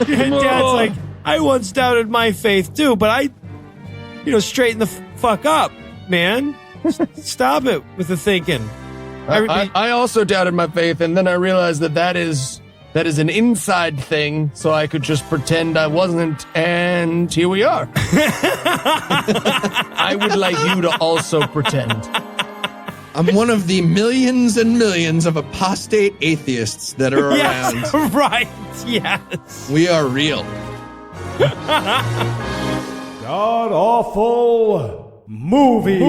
Dad's like, I once doubted my faith too, but I, straighten the fuck up, man. Stop it with the thinking. I also doubted my faith, and then I realized that is an inside thing, so I could just pretend I wasn't, and here we are. I would like you to also pretend. I'm one of the millions and millions of apostate atheists that are around. Yes, right, yes. We are real. God-awful movie.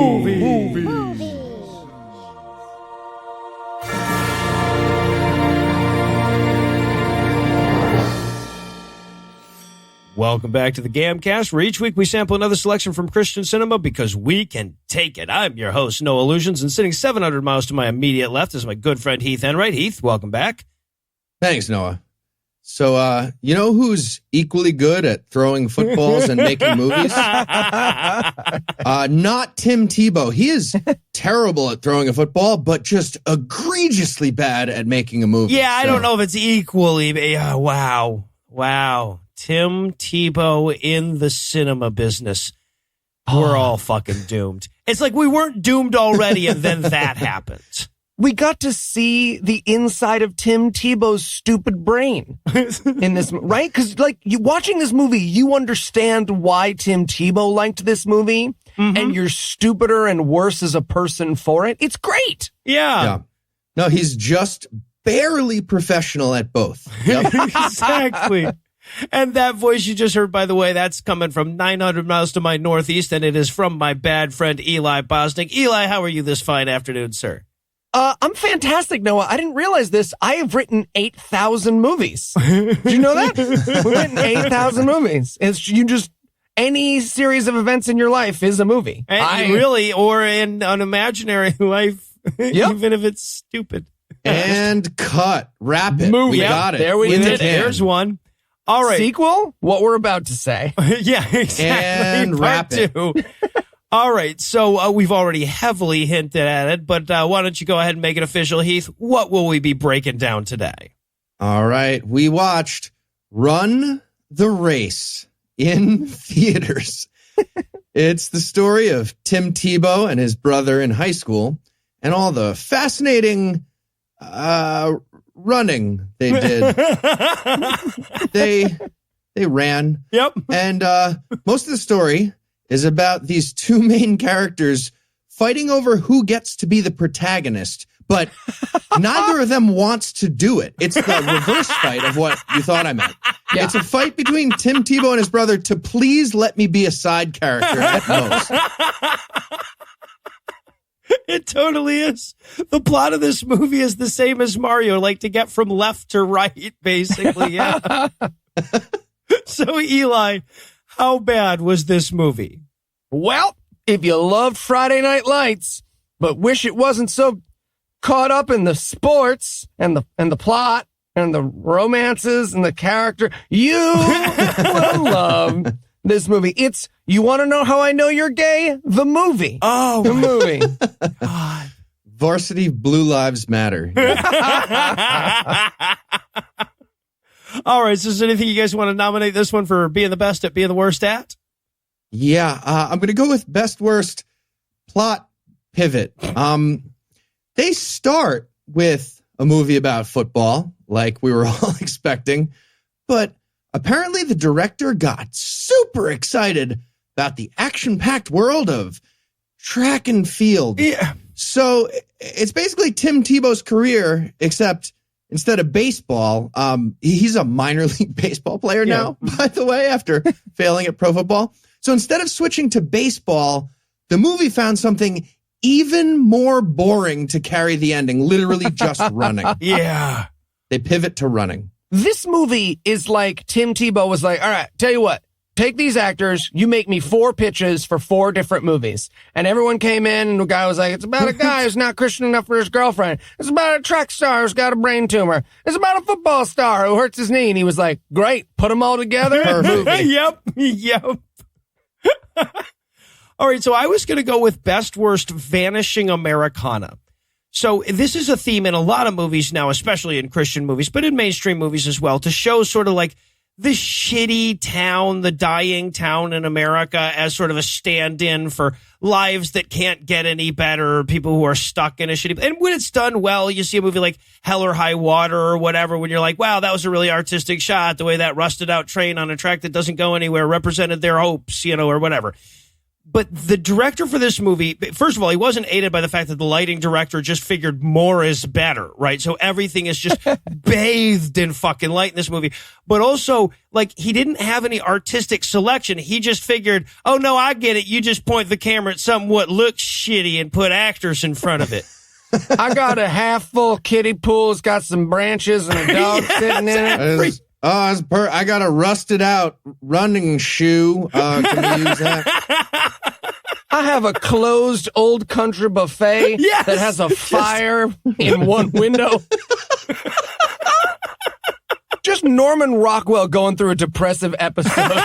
Welcome back to the GAMcast, where each week we sample another selection from Christian cinema because we can take it. I'm your host, Noah Lugeons, and sitting 700 miles to my immediate left is my good friend HeathEnwright. Heath, welcome back. Thanks, Noah. So, you know who's equally good at throwing footballs and making movies? Not Tim Tebow. He is terrible at throwing a football, but just egregiously bad at making a movie. Yeah, I don't know if it's equally. Wow. Tim Tebow in the cinema business. We're all fucking doomed. It's like we weren't doomed already, and then that happened. We got to see the inside of Tim Tebow's stupid brain in this, right? Because, watching this movie, you understand why Tim Tebow liked this movie, and you're stupider and worse as a person for it. It's great. Yeah. No, he's just barely professional at both. Yep. Exactly. And that voice you just heard, by the way, that's coming from 900 miles to my northeast, and it is from my bad friend Eli Bosnick. Eli, how are you this fine afternoon, sir? I'm fantastic, Noah. I didn't realize this. I have written 8,000 movies. Did you know that? We've written 8,000 movies. Any series of events in your life is a movie. Or in an imaginary life, even if it's stupid. And cut. Wrap it. Movie. We got it. There we did it. There's one. All right. Sequel? What we're about to say. Yeah, exactly. And wrap it. All right. So we've already heavily hinted at it, but why don't you go ahead and make it official, Heath? What will we be breaking down today? All right. We watched Run the Race in theaters. It's the story of Tim Tebow and his brother in high school and all the fascinating running they did. They ran. Yep. And most of the story is about these two main characters fighting over who gets to be the protagonist, but neither of them wants to do it. It's the reverse fight of what you thought I meant. Yeah. It's a fight between Tim Tebow and his brother to please let me be a side character at most. It totally is. The plot of this movie is the same as Mario, like to get from left to right, basically. Yeah. So, Eli, how bad was this movie? Well, if you loved Friday Night Lights, but wish it wasn't so caught up in the sports and the plot and the romances and the character, you will love this movie. It's, you want to know how I know you're gay? The movie. Oh, the movie. God. Varsity Blue Lives Matter. All right. So is there anything you guys want to nominate this one for being the best at being the worst at? Yeah, I'm going to go with best worst plot pivot. They start with a movie about football, like we were all expecting, but apparently the director got super excited about the action-packed world of track and field. Yeah. So it's basically Tim Tebow's career, except instead of baseball, he's a minor league baseball player now, by the way, after failing at pro football. So instead of switching to baseball, the movie found something even more boring to carry the ending, literally just running. Yeah. They pivot to running. This movie is like Tim Tebow was like, all right, tell you what, take these actors, you make me 4 pitches for 4 different movies. And everyone came in and the guy was like, it's about a guy who's not Christian enough for his girlfriend. It's about a track star who's got a brain tumor. It's about a football star who hurts his knee. And he was like, great, put them all together. Yep. All right, so I was going to go with best worst vanishing Americana. So this is a theme in a lot of movies now, especially in Christian movies, but in mainstream movies as well, to show sort of like the shitty town, the dying town in America as sort of a stand-in for lives that can't get any better, people who are stuck in a shitty. And when it's done well, you see a movie like Hell or High Water or whatever, when you're like, wow, that was a really artistic shot, the way that rusted out train on a track that doesn't go anywhere represented their hopes, or whatever. But the director for this movie, first of all, he wasn't aided by the fact that the lighting director just figured more is better, right? So everything is just bathed in fucking light in this movie. But also, like, he didn't have any artistic selection. He just figured, oh, no, I get it. You just point the camera at something what looks shitty and put actors in front of it. I got a half full kiddie pool. It's got some branches and a dog sitting in it. I got a rusted out running shoe. Can we use that? I have a closed old country buffet that has a fire in one window. Just Norman Rockwell going through a depressive episode,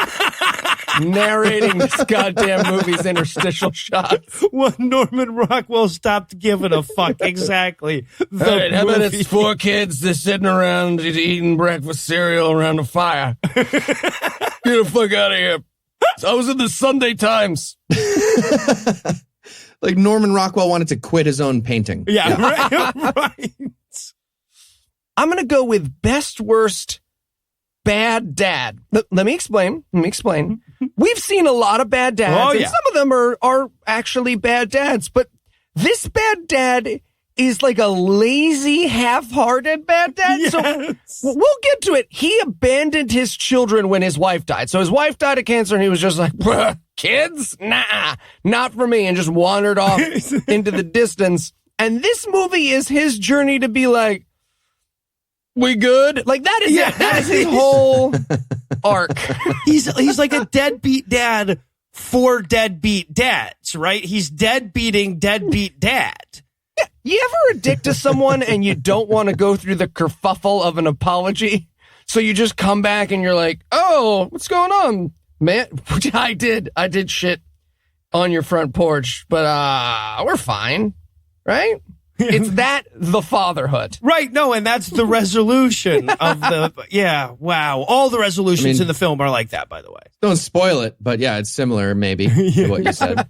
narrating this goddamn movie's interstitial shots. When Norman Rockwell stopped giving a fuck. Exactly. All right, how about it's 4 kids just sitting around eating breakfast cereal around a fire? Get the fuck out of here. I was in the Sunday Times. Like Norman Rockwell wanted to quit his own painting. Yeah. Right. I'm going to go with best worst bad dad. Let me explain. We've seen a lot of bad dads, and some of them are actually bad dads, but this bad dad is like a lazy, half-hearted bad dad. Yes. So we'll get to it. He abandoned his children when his wife died. So his wife died of cancer, and he was just like, kids? Nah, not for me, and just wandered off into the distance. And this movie is his journey to be like, we good? Like, that is it. That is his whole arc. He's like a deadbeat dad for deadbeat dads, right? He's deadbeating deadbeat dad. Yeah. You ever addict to someone and you don't want to go through the kerfuffle of an apology? So you just come back and you're like, oh, what's going on, man? Which I did shit on your front porch, but we're fine, right? It's that, the fatherhood. Right, no, and that's the resolution of the, wow. All the resolutions in the film are like that, by the way. Don't spoil it, but yeah, it's similar maybe to what you said.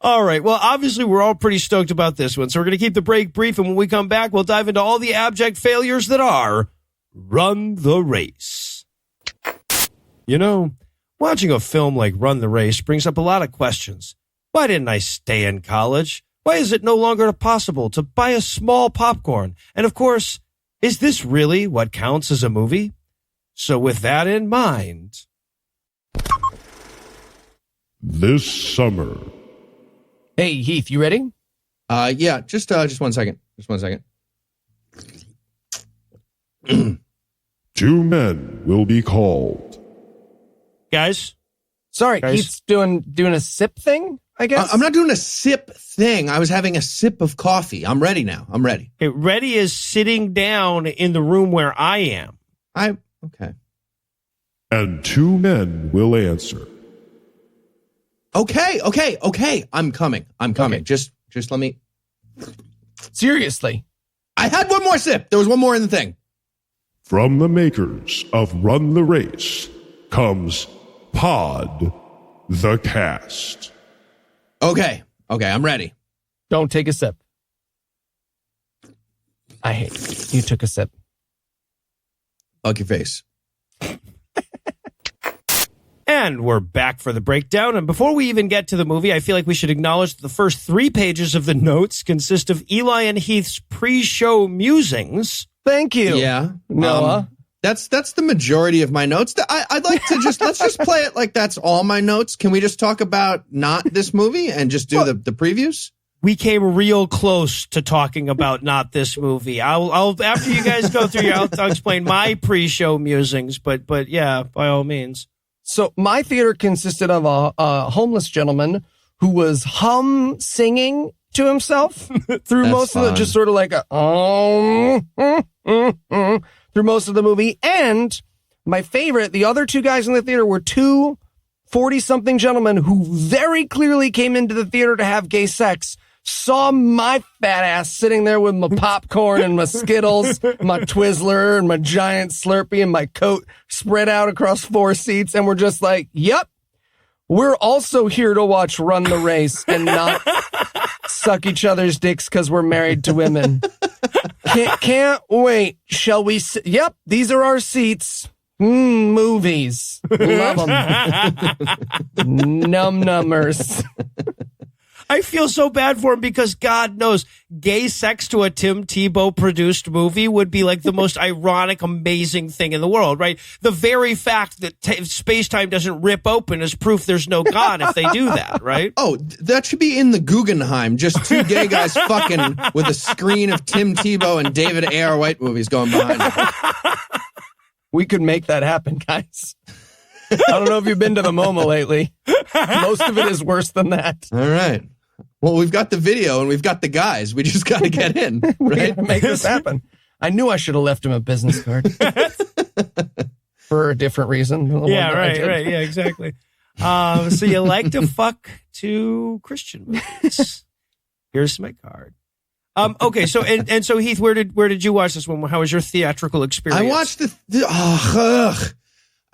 All right, well, obviously we're all pretty stoked about this one, so we're going to keep the break brief, and when we come back, we'll dive into all the abject failures that are Run the Race. Watching a film like Run the Race brings up a lot of questions. Why didn't I stay in college? Why is it no longer possible to buy a small popcorn? And of course, is this really what counts as a movie? So with that in mind... This summer. Hey, Heath, you ready? Yeah, just 1 second. Just 1 second. 2 men will be called. Guys? Sorry, Heath's doing a sip thing, I guess? I'm not doing a sip thing. I was having a sip of coffee. I'm ready now. I'm ready. Okay, ready is sitting down in the room where I am. Okay. And 2 men will answer. Okay. I'm coming. Okay. Just let me. Seriously. I had one more sip. There was one more in the thing. From the makers of Run the Race comes Pod the Cast. Okay, I'm ready. Don't take a sip. I hate it. You took a sip. Fuck your face. And we're back for the breakdown. And before we even get to the movie, I feel like we should acknowledge that the first 3 pages of the notes consist of Eli and Heath's pre-show musings. Thank you. Yeah. Noah. That's the majority of my notes. I'd like to let's just play it like that's all my notes. Can we just talk about not this movie and just do the previews? We came real close to talking about not this movie. I'll after you guys go through I'll explain my pre-show musings, but yeah, by all means. So my theater consisted of a homeless gentleman who was singing to himself through most of it, just sort of like through most of the movie. And my favorite, the other 2 guys in the theater were 2 40-something gentlemen who very clearly came into the theater to have gay sex. saw my fat ass sitting there with my popcorn and my Skittles, my Twizzler and my giant Slurpee and my coat spread out across 4 seats. And we're just like, yep, we're also here to watch Run the Race and not suck each other's dicks because we're married to women. Can't wait. Shall we? Yep, these are our seats. Movies. Love them. Num-numbers. I feel so bad for him because God knows gay sex to a Tim Tebow produced movie would be like the most ironic, amazing thing in the world, right? The very fact that space-time doesn't rip open is proof there's no God if they do that, right? Oh, that should be in the Guggenheim. Just 2 gay guys fucking with a screen of Tim Tebow and David A.R. White movies going behind them. We could make that happen, guys. I don't know if you've been to the MoMA lately. Most of it is worse than that. All right. Well, we've got the video and we've got the guys. We just got to get in, right? Make this happen. I knew I should have left him a business card for a different reason. Yeah, right. Yeah, exactly. So you like to fuck to Christian movies. Here's my card. Okay, so and so Heath, where did you watch this one? How was your theatrical experience? I watched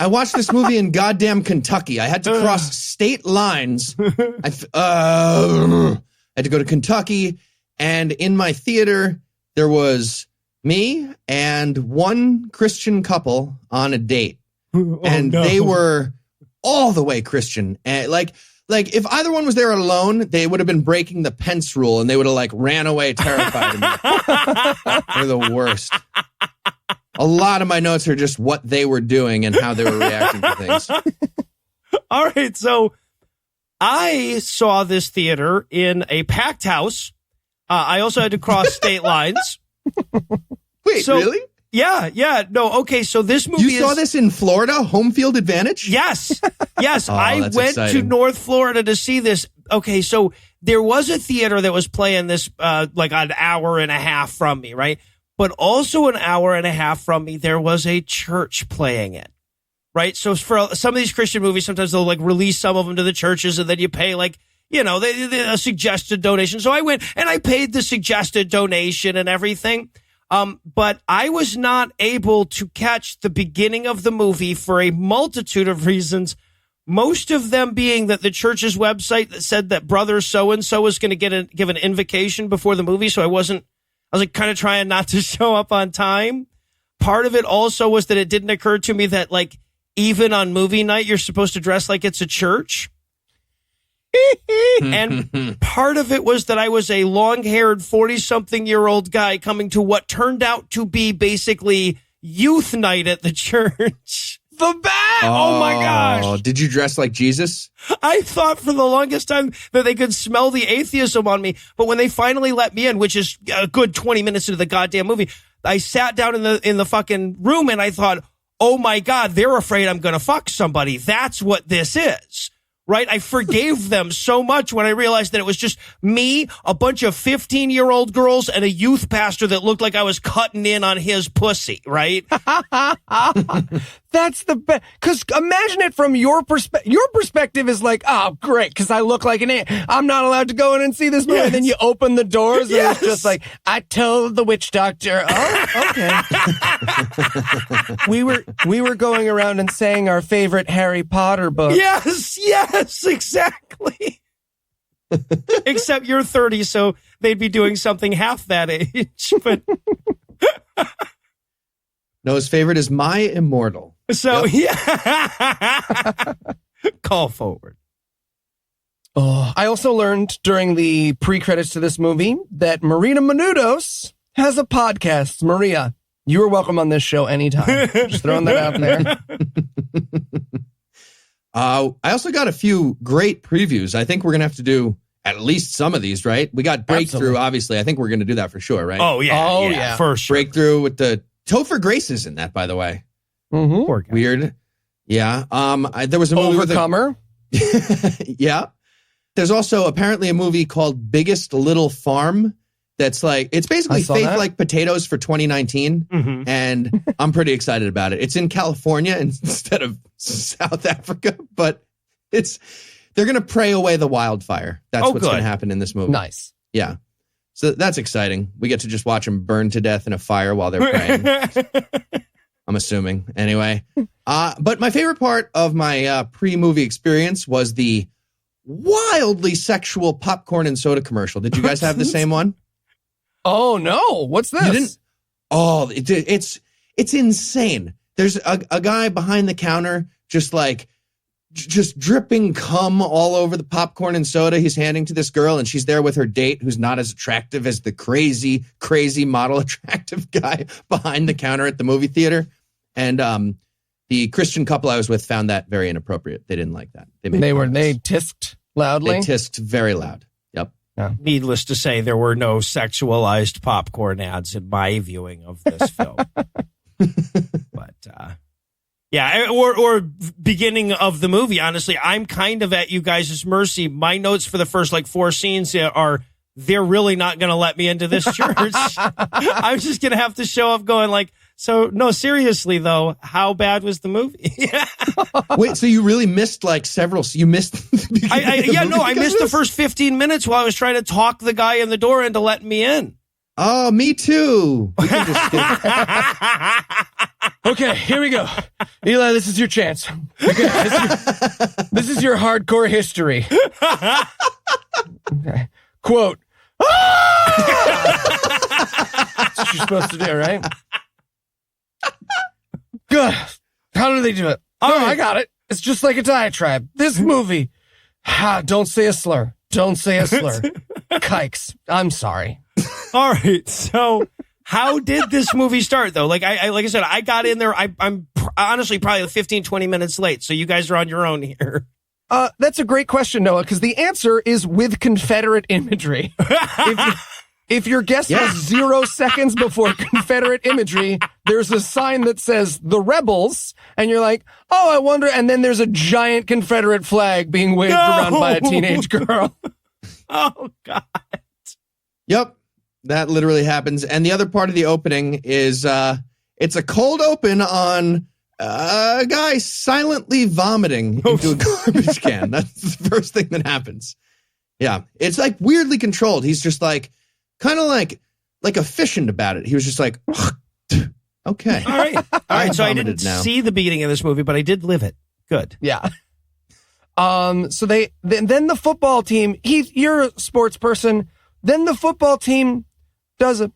I watched this movie in goddamn Kentucky. I had to cross state lines. I had to go to Kentucky, and in my theater there was me and one Christian couple on a date, they were all the way Christian, and like if either one was there alone, they would have been breaking the Pence rule, and they would have like ran away terrified of me. They're the worst. A lot of my notes are just what they were doing and how they were reacting to things. All right, so I saw this theater in a packed house. I also had to cross state lines. Wait, really? Yeah. No, okay, so this movie You saw this in Florida? Home field advantage? Yes. Oh, I went exciting. to North Florida to see this. Okay, so there was a theater that was playing this like an hour and a half from me, right? But also an hour and a half from me, there was a church playing it, right? So for some of these Christian movies, sometimes they'll like release some of them to the churches and then you pay like, a suggested donation. So I went and I paid the suggested donation and everything. But I was not able to catch the beginning of the movie for a multitude of reasons. Most of them being that the church's website that said that brother so-and-so was going to give an invocation before the movie. So I was like kind of trying not to show up on time. Part of it also was that it didn't occur to me that like even on movie night, you're supposed to dress like it's a church. And part of it was that I was a long-haired 40-something-year-old guy coming to what turned out to be basically youth night at the church. The bad! Oh my gosh. Did you dress like Jesus? I thought for the longest time that they could smell the atheism on me, but when they finally let me in, which is a good 20 minutes into the goddamn movie, I sat down in the fucking room and I thought, oh my God, they're afraid I'm going to fuck somebody. That's what this is. Right? I forgave them so much when I realized that it was just me, a bunch of 15-year-old girls, and a youth pastor that looked like I was cutting in on his pussy, right? That's the best. Because imagine it from your perspective. Your perspective is like, oh, great, because I look like an ant. I'm not allowed to go in and see this movie. Yes. And then you open the doors, and it's just like, I told the witch doctor, oh, okay. we were going around and saying our favorite Harry Potter book. Yes, exactly. Except you're 30, so they'd be doing something half that age. But no, his favorite is My Immortal. So, yeah. Call forward. Oh, I also learned during the pre-credits to this movie that Marina Menounos has a podcast. Maria, you are welcome on this show anytime. Just throwing that out there. I also got a few great previews. I think we're going to have to do at least some of these, right? We got Breakthrough, Absolutely. Obviously. I think we're going to do that for sure, right? Oh, yeah. For sure. Breakthrough with the Topher Grace is in that, by the way. Mm-hmm. Poor guy. Weird. Yeah. There was a movie Overcomer. Yeah. There's also apparently a movie called Biggest Little Farm. That's like, it's basically Faith Like Potatoes for 2019. Mm-hmm. And I'm pretty excited about it. It's in California instead of South Africa, but they're going to pray away the wildfire. That's what's going to happen in this movie. Nice. Yeah. So that's exciting. We get to just watch them burn to death in a fire while they're praying. I'm assuming. Anyway. But my favorite part of my pre-movie experience was the wildly sexual popcorn and soda commercial. Did you guys have the same one? Oh, no. What's this? You didn't? Oh, it's insane. There's a guy behind the counter just dripping cum all over the popcorn and soda he's handing to this girl, and she's there with her date who's not as attractive as the crazy model attractive guy behind the counter at the movie theater. And the Christian couple I was with found that very inappropriate. They didn't like that. They tisked loudly? They tisked very loud. Yep. Yeah. Needless to say, there were no sexualized popcorn ads in my viewing of this film. But yeah, or beginning of the movie, honestly, I'm kind of at you guys' mercy. My notes for the first 4 scenes are, they're really not going to let me into this church. I'm just going to have to show up going so no, seriously though, how bad was the movie? Wait, so you really missed several, you missed I missed the first 15 minutes while I was trying to talk the guy in the door into letting me in. Oh, me too. We can just Okay, here we go. Eli, this is your chance. Okay, this is your hardcore history. Okay. Quote. That's what you're supposed to do, right? Good. How do they do it? Oh, I got it. It's just like a diatribe. This movie. Don't say a slur. Don't say a slur. Kikes. I'm sorry. All right. So how did this movie start, though? Like I said, I got in there. I'm honestly probably 15, 20 minutes late. So you guys are on your own here. That's a great question, Noah, because the answer is with Confederate imagery. If your guess was 0 seconds before Confederate imagery, there's a sign that says the rebels, and you're like, oh, I wonder. And then there's a giant Confederate flag being waved around by a teenage girl. Oh, God. Yep. That literally happens. And the other part of the opening is it's a cold open on a guy silently vomiting into a garbage can. That's the first thing that happens. Yeah. It's weirdly controlled. He's just kind of like efficient about it. He was just like, okay. All right. So I didn't see the beginning of this movie, but I did live it. Good. Yeah. So then the football team, Heath, you're a sports person. Then the football team does a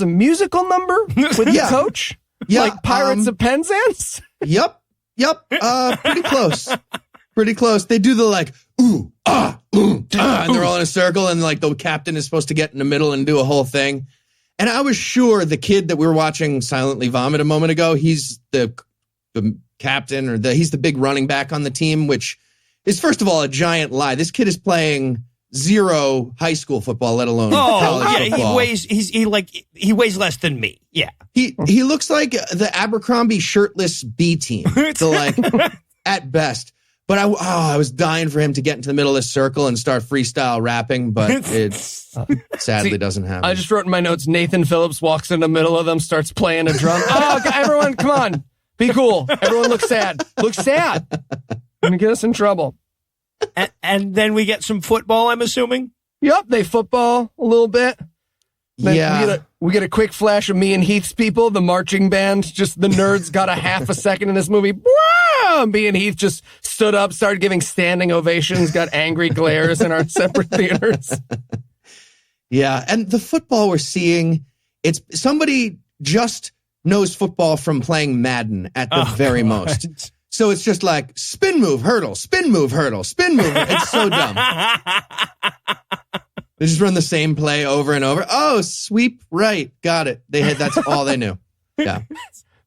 musical number with the coach. Yeah. Like Pirates of Penzance. Yep. Pretty close. Pretty close. They do the ooh, ah, and they're all in a circle, and the captain is supposed to get in the middle and do a whole thing. And I was sure the kid that we were watching silently vomit a moment ago, he's the captain, or he's the big running back on the team, which is, first of all, a giant lie. This kid is playing 0 high school football, let alone college football. He weighs less than me. Yeah. He looks like the Abercrombie shirtless B team. So at best. But I was dying for him to get into the middle of this circle and start freestyle rapping, but it sadly doesn't happen. I just wrote in my notes, Nathan Phillips walks in the middle of them, starts playing a drum. Oh, everyone, come on. Be cool. Everyone looks sad. Look sad. Gonna get us in trouble. And then we get some football, I'm assuming? Yep, they football a little bit. Then we get a quick flash of me and Heath's people, the marching band. Just the nerds got a half a second in this movie. Me and Heath just stood up, started giving standing ovations, got angry glares in our separate theaters. Yeah, and the football we're seeing, it's somebody just knows football from playing Madden at the very most. So it's just spin move, hurdle, spin move, hurdle, spin move. It's so dumb. They just run the same play over and over. Oh, sweep right. Got it. That's all they knew. Yeah.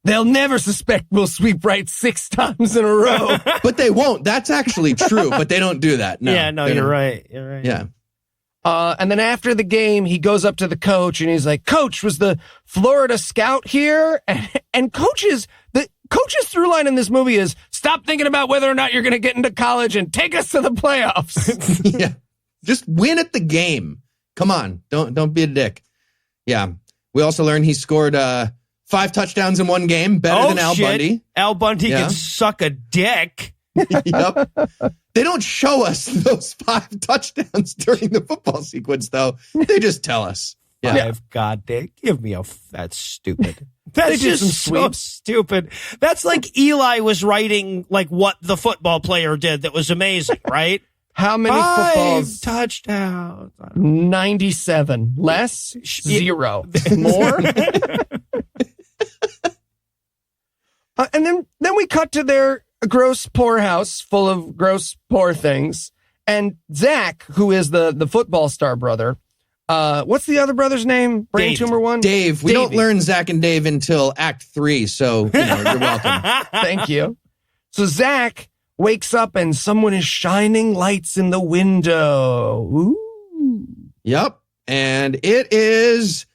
They'll never suspect we'll sweep right 6 times in a row. But they won't. That's actually true, but they don't do that. No, yeah, no, you're right. You're right. Yeah. And then after the game, he goes up to the coach and he's like, Coach, was the Florida Scout here? And coach's through line in this movie is stop thinking about whether or not you're going to get into college and take us to the playoffs. Yeah. Just win at the game. Come on. Don't be a dick. Yeah. We also learned he scored 5 touchdowns in one game, better than Al Bundy. Al Bundy can suck a dick. Yep. They don't show us those 5 touchdowns during the football sequence, though. They just tell us. Yeah. God, give me that's stupid. That's They did just some so sweeps. stupid. That's like Eli was writing like what the football player did that was amazing, right? How many 5 footballs? touchdowns. 97. Less? 0. More? And then we cut to their gross poor house full of gross poor things. And Zach, who is the football star brother, what's the other brother's name? Brain Dave. tumor one? Dave. We Davey. don't learn Zach and Dave until Act 3, so you're welcome. Thank you. So Zach wakes up and someone is shining lights in the window. Ooh. Yep. And it is,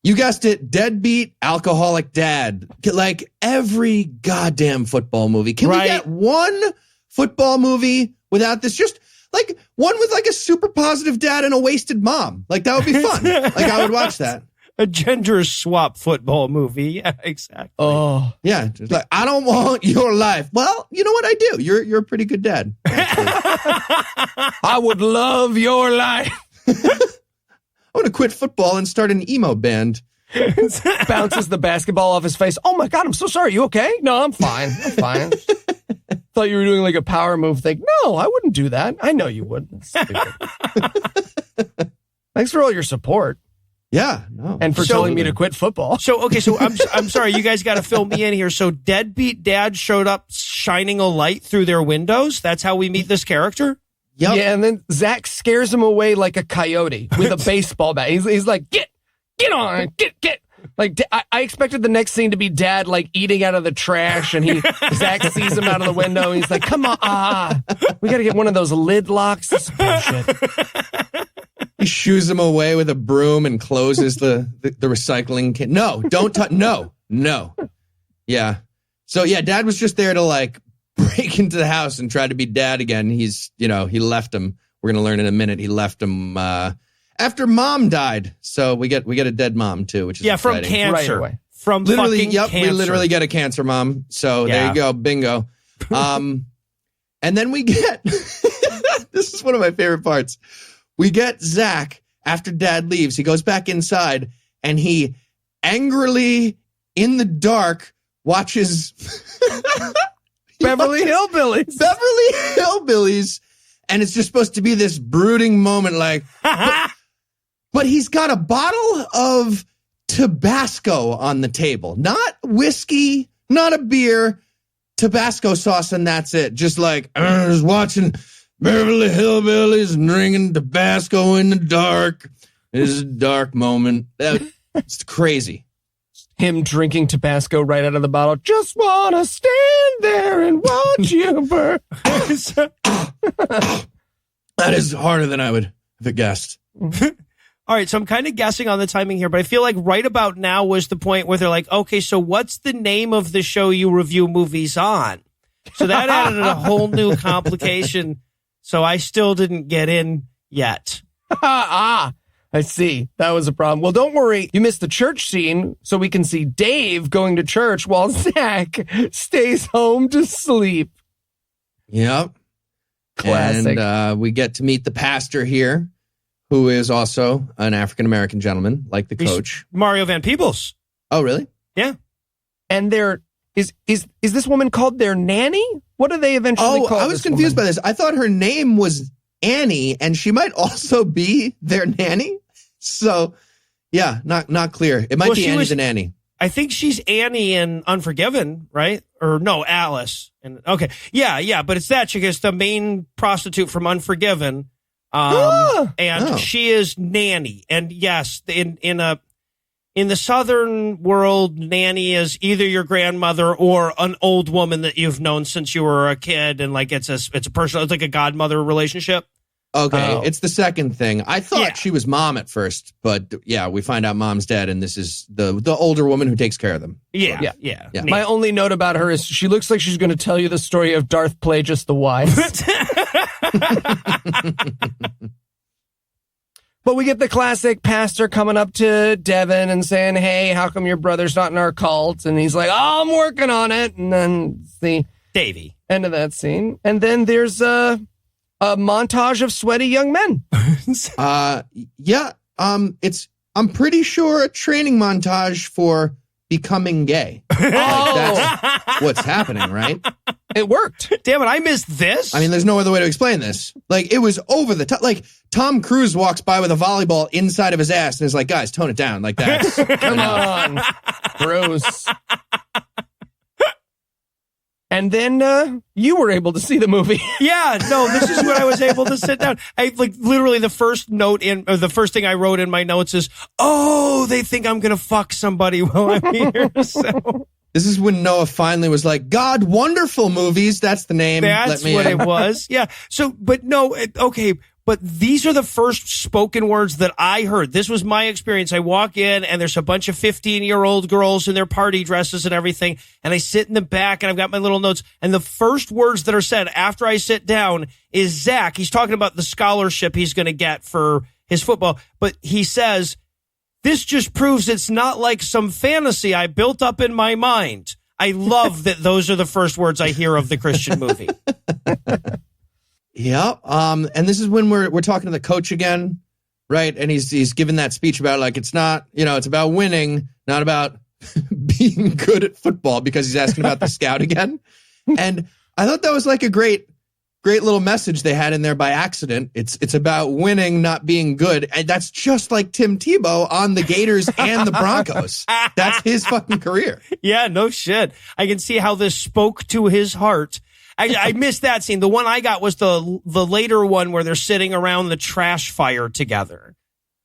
you guessed it, deadbeat alcoholic dad. Like every goddamn football movie. Can we get one football movie without this? Just like one with like a super positive dad and a wasted mom. Like that would be fun. Like I would watch that. A gender swap football movie. Yeah, exactly. Oh. Yeah. Just like, I don't want your life. Well, you know what I do? You're a pretty good dad. I would love your life. I want to quit football and start an emo band. Bounces the basketball off his face. Oh my God, I'm so sorry. You okay? No, I'm fine. I'm fine. Thought you were doing like a power move thing. No, I wouldn't do that. I know you wouldn't. Stupid. Thanks for all your support. Yeah, no. And for telling me to quit football. So, okay, so I'm sorry, you guys got to fill me in here. So deadbeat dad showed up shining a light through their windows. That's how we meet this character? Yep. Yeah, and then Zach scares him away like a coyote with a baseball bat. He's like, get on, get. Like, I expected the next scene to be dad, like, eating out of the trash, and Zach sees him out of the window, and he's like, come on, we got to get one of those lid locks. This is bullshit. He shoos him away with a broom and closes the recycling can. No, don't touch. No. Yeah. So, yeah, dad was just there to, like, break into the house and try to be dad again. He left him. We're going to learn in a minute. He left him after mom died. So we get a dead mom, too, which is from exciting. cancer. Right away. From Literally, fucking yep, cancer. we literally get a cancer mom. So there you go. Bingo. And then we get, this is one of my favorite parts. We get Zach after dad leaves. He goes back inside and he angrily, in the dark, watches Beverly Hillbillies. And it's just supposed to be this brooding moment, like, but he's got a bottle of Tabasco on the table. Not whiskey, not a beer, Tabasco sauce, and that's it. Just like, I was watching Beverly Hillbillies and drinking Tabasco in the dark. This is a dark moment. It's crazy. Him drinking Tabasco right out of the bottle. Just want to stand there and watch you burn. That is harder than I would have guessed. All right, so I'm kind of guessing on the timing here, but I feel like right about now was the point where they're like, okay, so what's the name of the show you review movies on? So that added a whole new complication. So I still didn't get in yet. I see. That was a problem. Well, don't worry. You missed the church scene, so we can see Dave going to church while Zach stays home to sleep. Yep. Classic. And we get to meet the pastor here, who is also an African-American gentleman, like the coach. Mario Van Peebles. Oh, really? Yeah. And is this woman called their nanny? What do they eventually call I was confused by this. I thought her name was Annie, and she might also be their nanny. So, yeah, not clear. It might be Annie the nanny. I think she's Annie in Unforgiven, right? Or no, Alice. And okay, yeah, but it's that chick is the main prostitute from Unforgiven, she is nanny. And yes, in the Southern world, nanny is either your grandmother or an old woman that you've known since you were a kid, and like it's a personal, it's like a godmother relationship. Okay, it's the second thing. I thought she was mom at first, but yeah, we find out mom's dead, and this is the older woman who takes care of them. Yeah. My only note about her is she looks like she's going to tell you the story of Darth Plagueis the Wise. But we get the classic pastor coming up to Devin and saying, hey, how come your brother's not in our cult? And he's like, oh, I'm working on it. And then Davey. End of that scene. And then there's a montage of sweaty young men. Yeah. I'm pretty sure a training montage for becoming gay. That's what's happening, right? It worked. Damn it, I missed this. I mean, there's no other way to explain this. Like, it was over the top. Like, Tom Cruise walks by with a volleyball inside of his ass and is like, guys, tone it down. Like, that's... Come on. Gross. And then you were able to see the movie. Yeah, no, this is when I was able to sit down. I like literally the first thing I wrote in my notes is, oh, they think I'm going to fuck somebody while I'm here. So. This is when Noah finally was like, God, wonderful movies. That's the name. That's what it was. Yeah. So, but no, okay. But these are the first spoken words that I heard. This was my experience. I walk in and there's a bunch of 15-year-old girls in their party dresses and everything. And I sit in the back and I've got my little notes. And the first words that are said after I sit down is Zach. He's talking about the scholarship he's going to get for his football. But he says, this just proves it's not like some fantasy I built up in my mind. I love that those are the first words I hear of the Christian movie. Yeah. And this is when we're talking to the coach again, right? And he's giving that speech about like, it's not, it's about winning, not about being good at football, because he's asking about the scout again. And I thought that was like a great little message they had in there by accident. It's about winning, not being good. And that's just like Tim Tebow on the Gators and the Broncos. That's his fucking career. Yeah, no shit. I can see how this spoke to his heart. I missed that scene. The one I got was the later one where they're sitting around the trash fire together.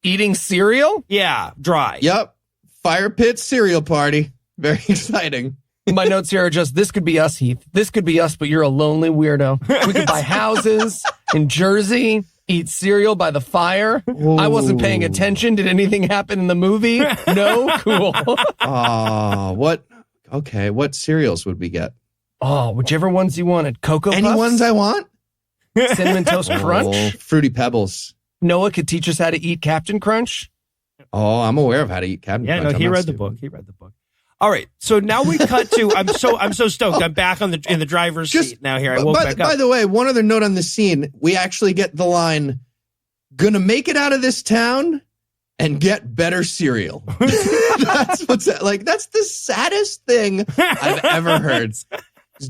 Eating cereal? Yeah, dry. Yep. Fire pit cereal party. Very exciting. My notes here are just, this could be us, Heath. This could be us, but you're a lonely weirdo. We could buy houses in Jersey, eat cereal by the fire. Ooh. I wasn't paying attention. Did anything happen in the movie? No? Cool. What cereals would we get? Oh, whichever ones you wanted. Cocoa Puffs? Any ones I want? Cinnamon Toast Crunch? Fruity Pebbles. Noah could teach us how to eat Captain Crunch. Oh, I'm aware of how to eat Captain Crunch. Yeah, no, he read the book. All right, so now we cut to. I'm so stoked. I'm back in the driver's seat now. Here, I woke back up. By the way, one other note on this scene: we actually get the line, "Gonna make it out of this town and get better cereal." That's what's like. That's the saddest thing I've ever heard.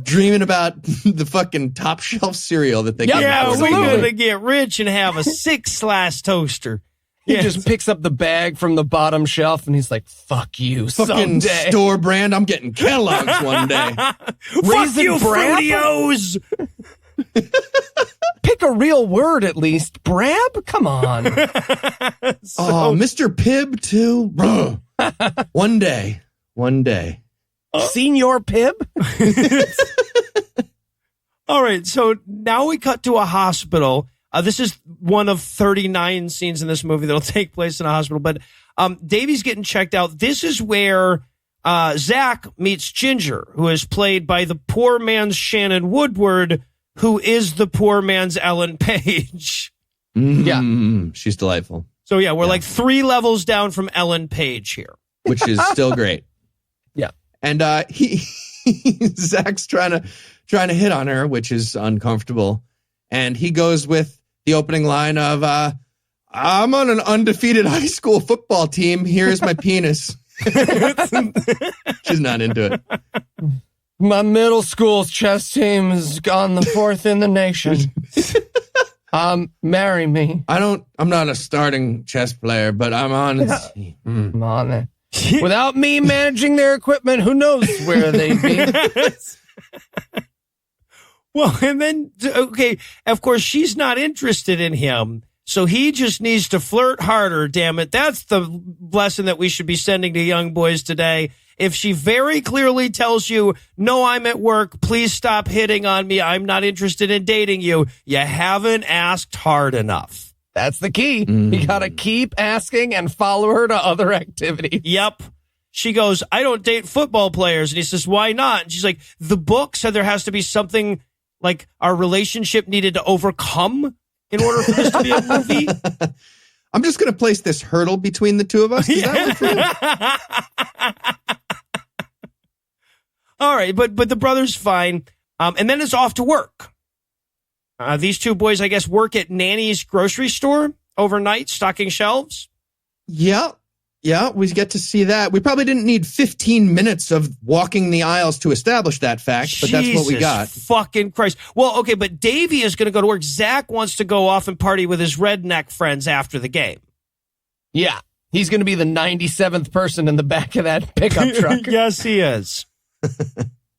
Dreaming about the fucking top shelf cereal that they get. Yeah, we're gonna get rich and have a 6-slice toaster. He just picks up the bag from the bottom shelf and he's like, fuck you, fucking someday. Store brand. I'm getting Kellogg's one day. Fuck you, Fruitios. Pick a real word at least. Brab? Come on. Mr. Pibb too? One day. Senior Pibb? All right, so now we cut to a hospital. This is one of 39 scenes in this movie that'll take place in a hospital. But Davy's getting checked out. This is where Zach meets Ginger, who is played by the poor man's Shannon Woodward, who is the poor man's Ellen Page. Yeah. She's delightful. So, yeah, we're like 3 levels down from Ellen Page here. Which is still great. Yeah. And Zach's trying to hit on her, which is uncomfortable. And he goes with the opening line of, I'm on an undefeated high school football team. Here's my penis. She's not into it. My middle school's chess team is on the 4th in the nation. Marry me. I'm not a starting chess player, but I'm on the team. I'm on it. Without me managing their equipment, who knows where they'd be. Well, and then, okay, of course, she's not interested in him, so he just needs to flirt harder, damn it. That's the lesson that we should be sending to young boys today. If she very clearly tells you, no, I'm at work, please stop hitting on me, I'm not interested in dating you, you haven't asked hard enough. That's the key. You gotta keep asking and follow her to other activities. Yep. She goes, I don't date football players. And he says, why not? And she's like, the book said there has to be something like our relationship needed to overcome in order for this to be a movie. I'm just going to place this hurdle between the two of us. All right, but the brother's fine. And then it's off to work. These two boys, I guess, work at Nanny's grocery store overnight, stocking shelves. Yeah, we get to see that. We probably didn't need 15 minutes of walking the aisles to establish that fact, but that's what we got. Fucking Christ. Well, okay, but Davey is going to go to work. Zach wants to go off and party with his redneck friends after the game. Yeah, he's going to be the 97th person in the back of that pickup truck. Yes, he is.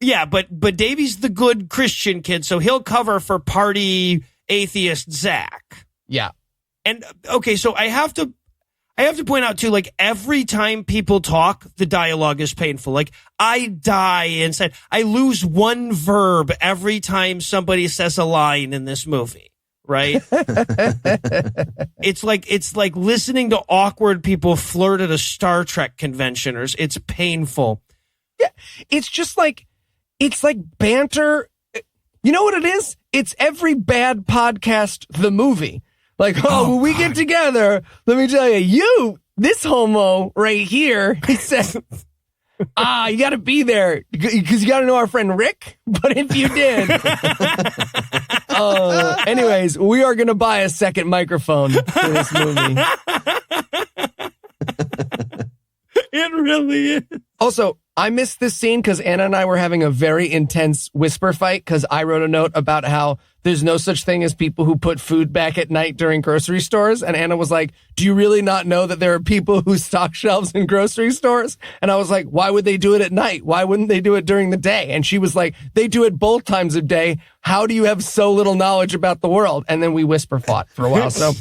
Yeah, but Davey's the good Christian kid, so he'll cover for party atheist Zach. Yeah. And okay, so I have to point out too, like every time people talk, the dialogue is painful. Like I die inside. I lose one verb every time somebody says a line in this movie, right? It's like listening to awkward people flirt at a Star Trek convention. It's painful. Yeah, it's like banter. You know what it is? It's every bad podcast, the movie. Like, when we get together, let me tell you, this homo right here, he said, you got to be there because you got to know our friend Rick. But if you did. Anyways, we are going to buy a second microphone for this movie. It really is. Also, I missed this scene because Anna and I were having a very intense whisper fight because I wrote a note about how there's no such thing as people who put food back at night during grocery stores. And Anna was like, do you really not know that there are people who stock shelves in grocery stores? And I was like, why would they do it at night? Why wouldn't they do it during the day? And she was like, they do it both times of day. How do you have so little knowledge about the world? And then we whisper fought for a while. So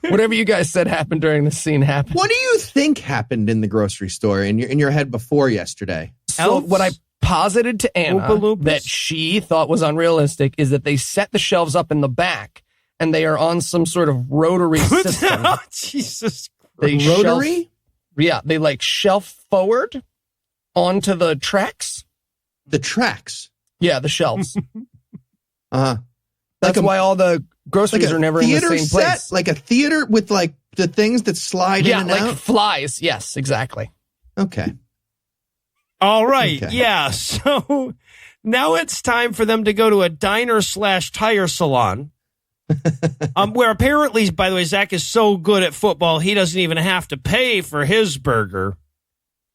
whatever you guys said happened during the scene happened. What do you think happened in the grocery store in your head before yesterday? So what I posited to Anna that she thought was unrealistic is that they set the shelves up in the back and they are on some sort of rotary system. Oh, Jesus Christ. Rotary? They like shelf forward onto the tracks. The tracks? Yeah, the shelves. That's why all the groceries are never in the same place. Like a theater with like the things that slide in and out? Yeah, like flies. Yes, exactly. Okay. All right. Okay. Yeah. So now it's time for them to go to a diner/tire salon. Where apparently, by the way, Zach is so good at football, he doesn't even have to pay for his burger.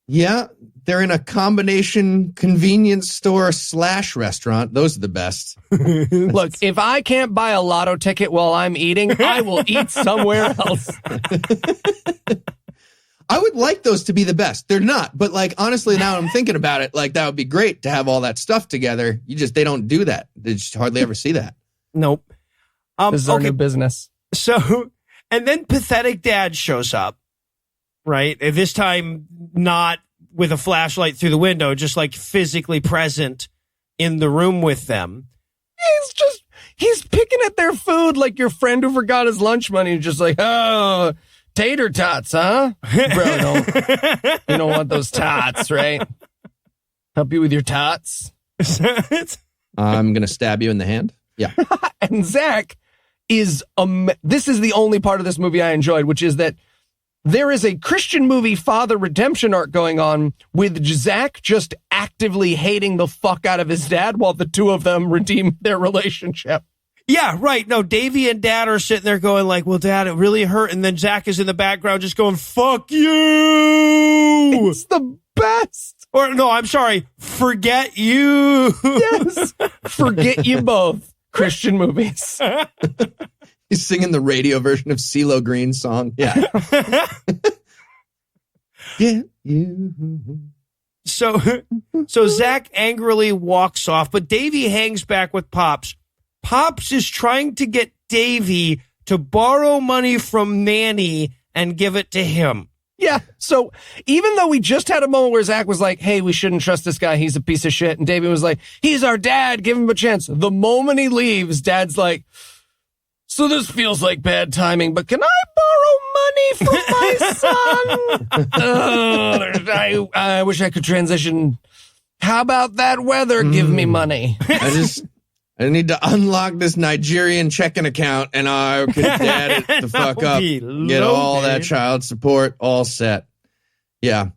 Yeah. They're in a combination convenience store / restaurant. Those are the best. Look, if I can't buy a lotto ticket while I'm eating, I will eat somewhere else. I would like those to be the best. They're not, but like honestly, now I'm thinking about it, like that would be great to have all that stuff together. They don't do that. They just hardly ever see that. Nope. This is our new business. So, and then pathetic dad shows up, right? This time not with a flashlight through the window, just like physically present in the room with them. He's picking at their food like your friend who forgot his lunch money, just like, oh, tater tots, huh? Bro, you don't want those tots, right? Help you with your tots? I'm going to stab you in the hand. Yeah. And Zach is, this is the only part of this movie I enjoyed, which is that there is a Christian movie father redemption arc going on with Zach just actively hating the fuck out of his dad while the two of them redeem their relationship. Yeah, right. No, Davey and Dad are sitting there going like, well, Dad, it really hurt. And then Zach is in the background just going, fuck you. It's the best. Or no, I'm sorry. Forget you. Yes. Forget you both. Christian movies. He's singing the radio version of CeeLo Green's song. Yeah. Get you. So Zach angrily walks off, but Davey hangs back with Pops. Pops is trying to get Davey to borrow money from Nanny and give it to him. Yeah. So even though we just had a moment where Zach was like, hey, we shouldn't trust this guy. He's a piece of shit. And Davey was like, he's our dad. Give him a chance. The moment he leaves, Dad's like, so this feels like bad timing, but can I borrow money from my son? I wish I could transition. How about that weather? Give me money. I need to unlock this Nigerian checking account and I can dad it the fuck up. Get all that child support all set. Yeah.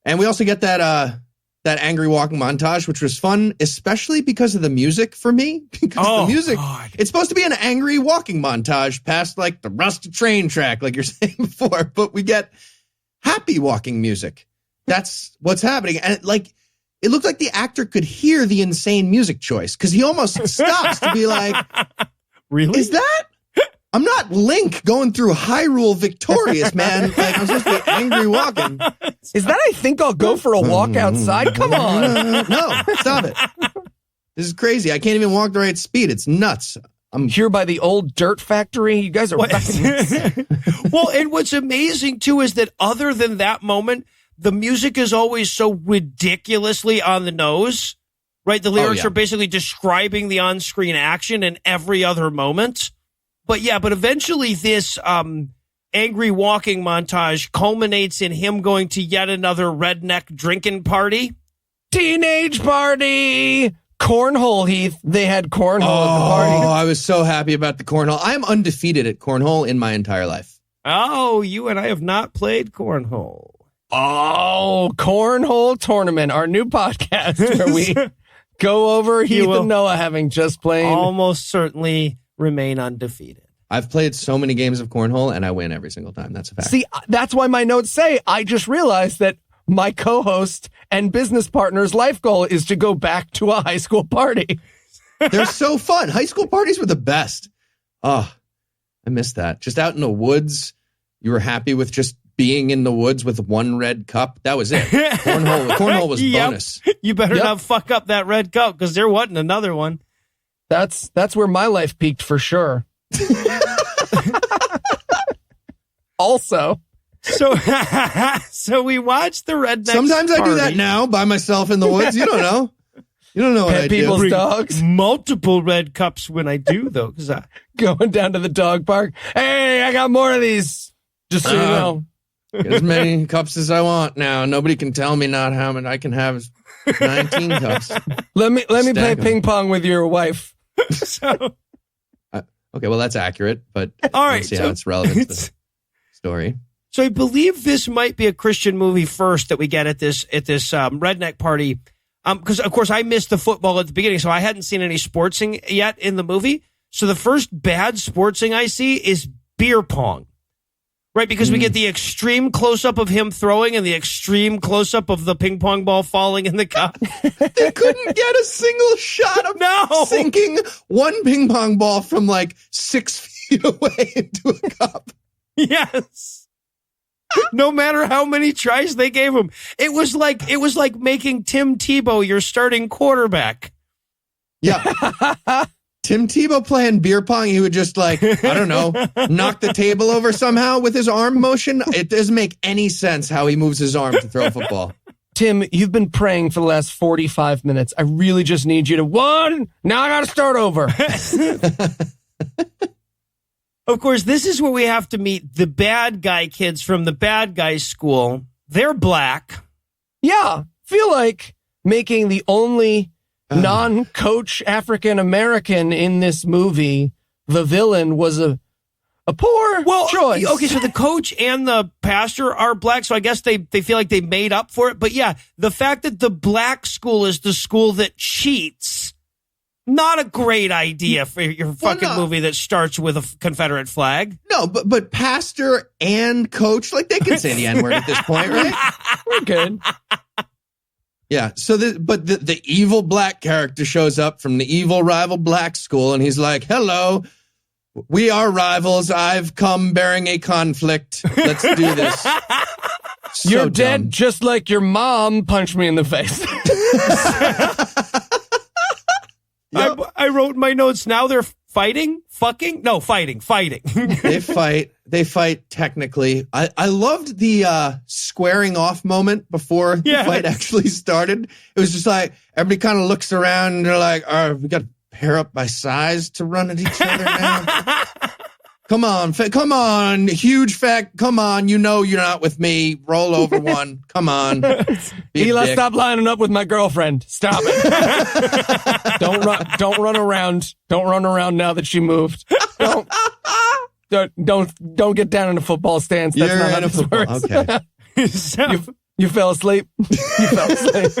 And we also get that that angry walking montage, which was fun, especially because of the music for me. Because the music, it's supposed to be an angry walking montage past like the rusted train track, like you're saying before, but we get happy walking music. That's what's happening. And it looked like the actor could hear the insane music choice because he almost stops to be like, really? Is that? I'm not Link going through Hyrule victorious, man. Like, I'm supposed to be angry walking. Is that I think I'll go for a walk outside? Come on. No, stop it. This is crazy. I can't even walk the right speed. It's nuts. I'm here by the old dirt factory. You guys are Well, and what's amazing, too, is that other than that moment, the music is always so ridiculously on the nose, right? The lyrics are basically describing the on-screen action in every other moment. But eventually this angry walking montage culminates in him going to yet another redneck drinking party. Teenage party! Cornhole, Heath. They had cornhole at the party. Oh, I was so happy about the cornhole. I'm undefeated at cornhole in my entire life. Oh, you and I have not played cornhole. Oh, Cornhole Tournament, our new podcast where we go over Heath and Noah having just played. Almost certainly remain undefeated. I've played so many games of cornhole and I win every single time. That's a fact. See, that's why my notes say I just realized that my co-host and business partner's life goal is to go back to a high school party. They're so fun. High school parties were the best. Oh, I missed that. Just out in the woods. You were happy with just being in the woods with one red cup. That was it. Cornhole was bonus. You better not fuck up that red cup because there wasn't another one. That's where my life peaked for sure. Also. So we watched the redneck. Sometimes I do that now by myself in the woods. You don't know. You don't know what I do. People's dogs. Multiple red cups when I do, though. Because going down to the dog park. Hey, I got more of these. Just so you know. Get as many cups as I want now. Nobody can tell me not how many. I can have 19 cups. Let me play ping pong with your wife. So, okay, well, that's accurate, but all right, let's see how it's relevant to the story. So I believe this might be a Christian movie first that we get at this redneck party. Because, of course, I missed the football at the beginning, so I hadn't seen any sportsing yet in the movie. So the first bad sportsing I see is beer pong. Right, because we get the extreme close-up of him throwing and the extreme close-up of the ping pong ball falling in the cup. They couldn't get a single shot of sinking one ping pong ball from like 6 feet away into a cup. Yes. No matter how many tries they gave him. It was like making Tim Tebow your starting quarterback. Yeah. Tim Tebow playing beer pong, he would just I don't know, knock the table over somehow with his arm motion. It doesn't make any sense how he moves his arm to throw a football. Tim, you've been praying for the last 45 minutes. I really just need you to now I got to start over. Of course, this is where we have to meet the bad guy kids from the bad guy school. They're black. Yeah, feel like making the only non-coach African-American in this movie the villain was a poor choice. Okay, so the coach and the pastor are black, so I guess they feel like they made up for it. But yeah, the fact that the black school is the school that cheats, not a great idea for your fucking movie that starts with a Confederate flag. No, but pastor and coach, they can say the N-word at this point, right? We're good. Yeah, so the evil black character shows up from the evil rival black school, and he's like, hello, we are rivals. I've come bearing a conflict. Let's do this. You're dead just like your mom punched me in the face. Yep. I wrote in my notes, now they're fighting? Fucking? No, fighting. They fight technically. I loved the squaring off moment before the fight actually started. It was just like, everybody kind of looks around and they're like, all right, we got to pair up by size to run at each other now. Come on, huge fact. Come on, you know you're not with me. Roll over one. Come on. Eli, stop lining up with my girlfriend. Stop it. Don't run around. Don't run around now that she moved. Don't get down in a football stance. That's not how this works. Okay. You You fell asleep. You fell asleep.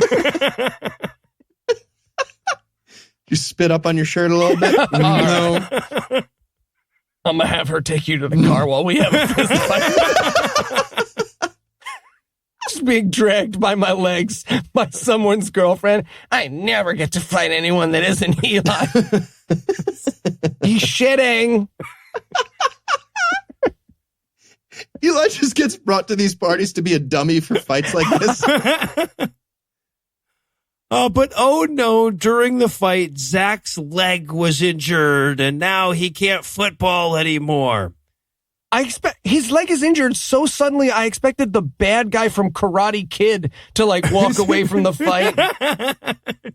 You spit up on your shirt a little bit? No. I'm going to have her take you to the car while we have a fist fight. Just being dragged by my legs by someone's girlfriend. I never get to fight anyone that isn't Eli. He's shitting. Eli just gets brought to these parties to be a dummy for fights like this. But oh no, during the fight, Zach's leg was injured and now he can't football anymore. I expect his leg is injured so suddenly. I expected the bad guy from Karate Kid to like walk away from the fight,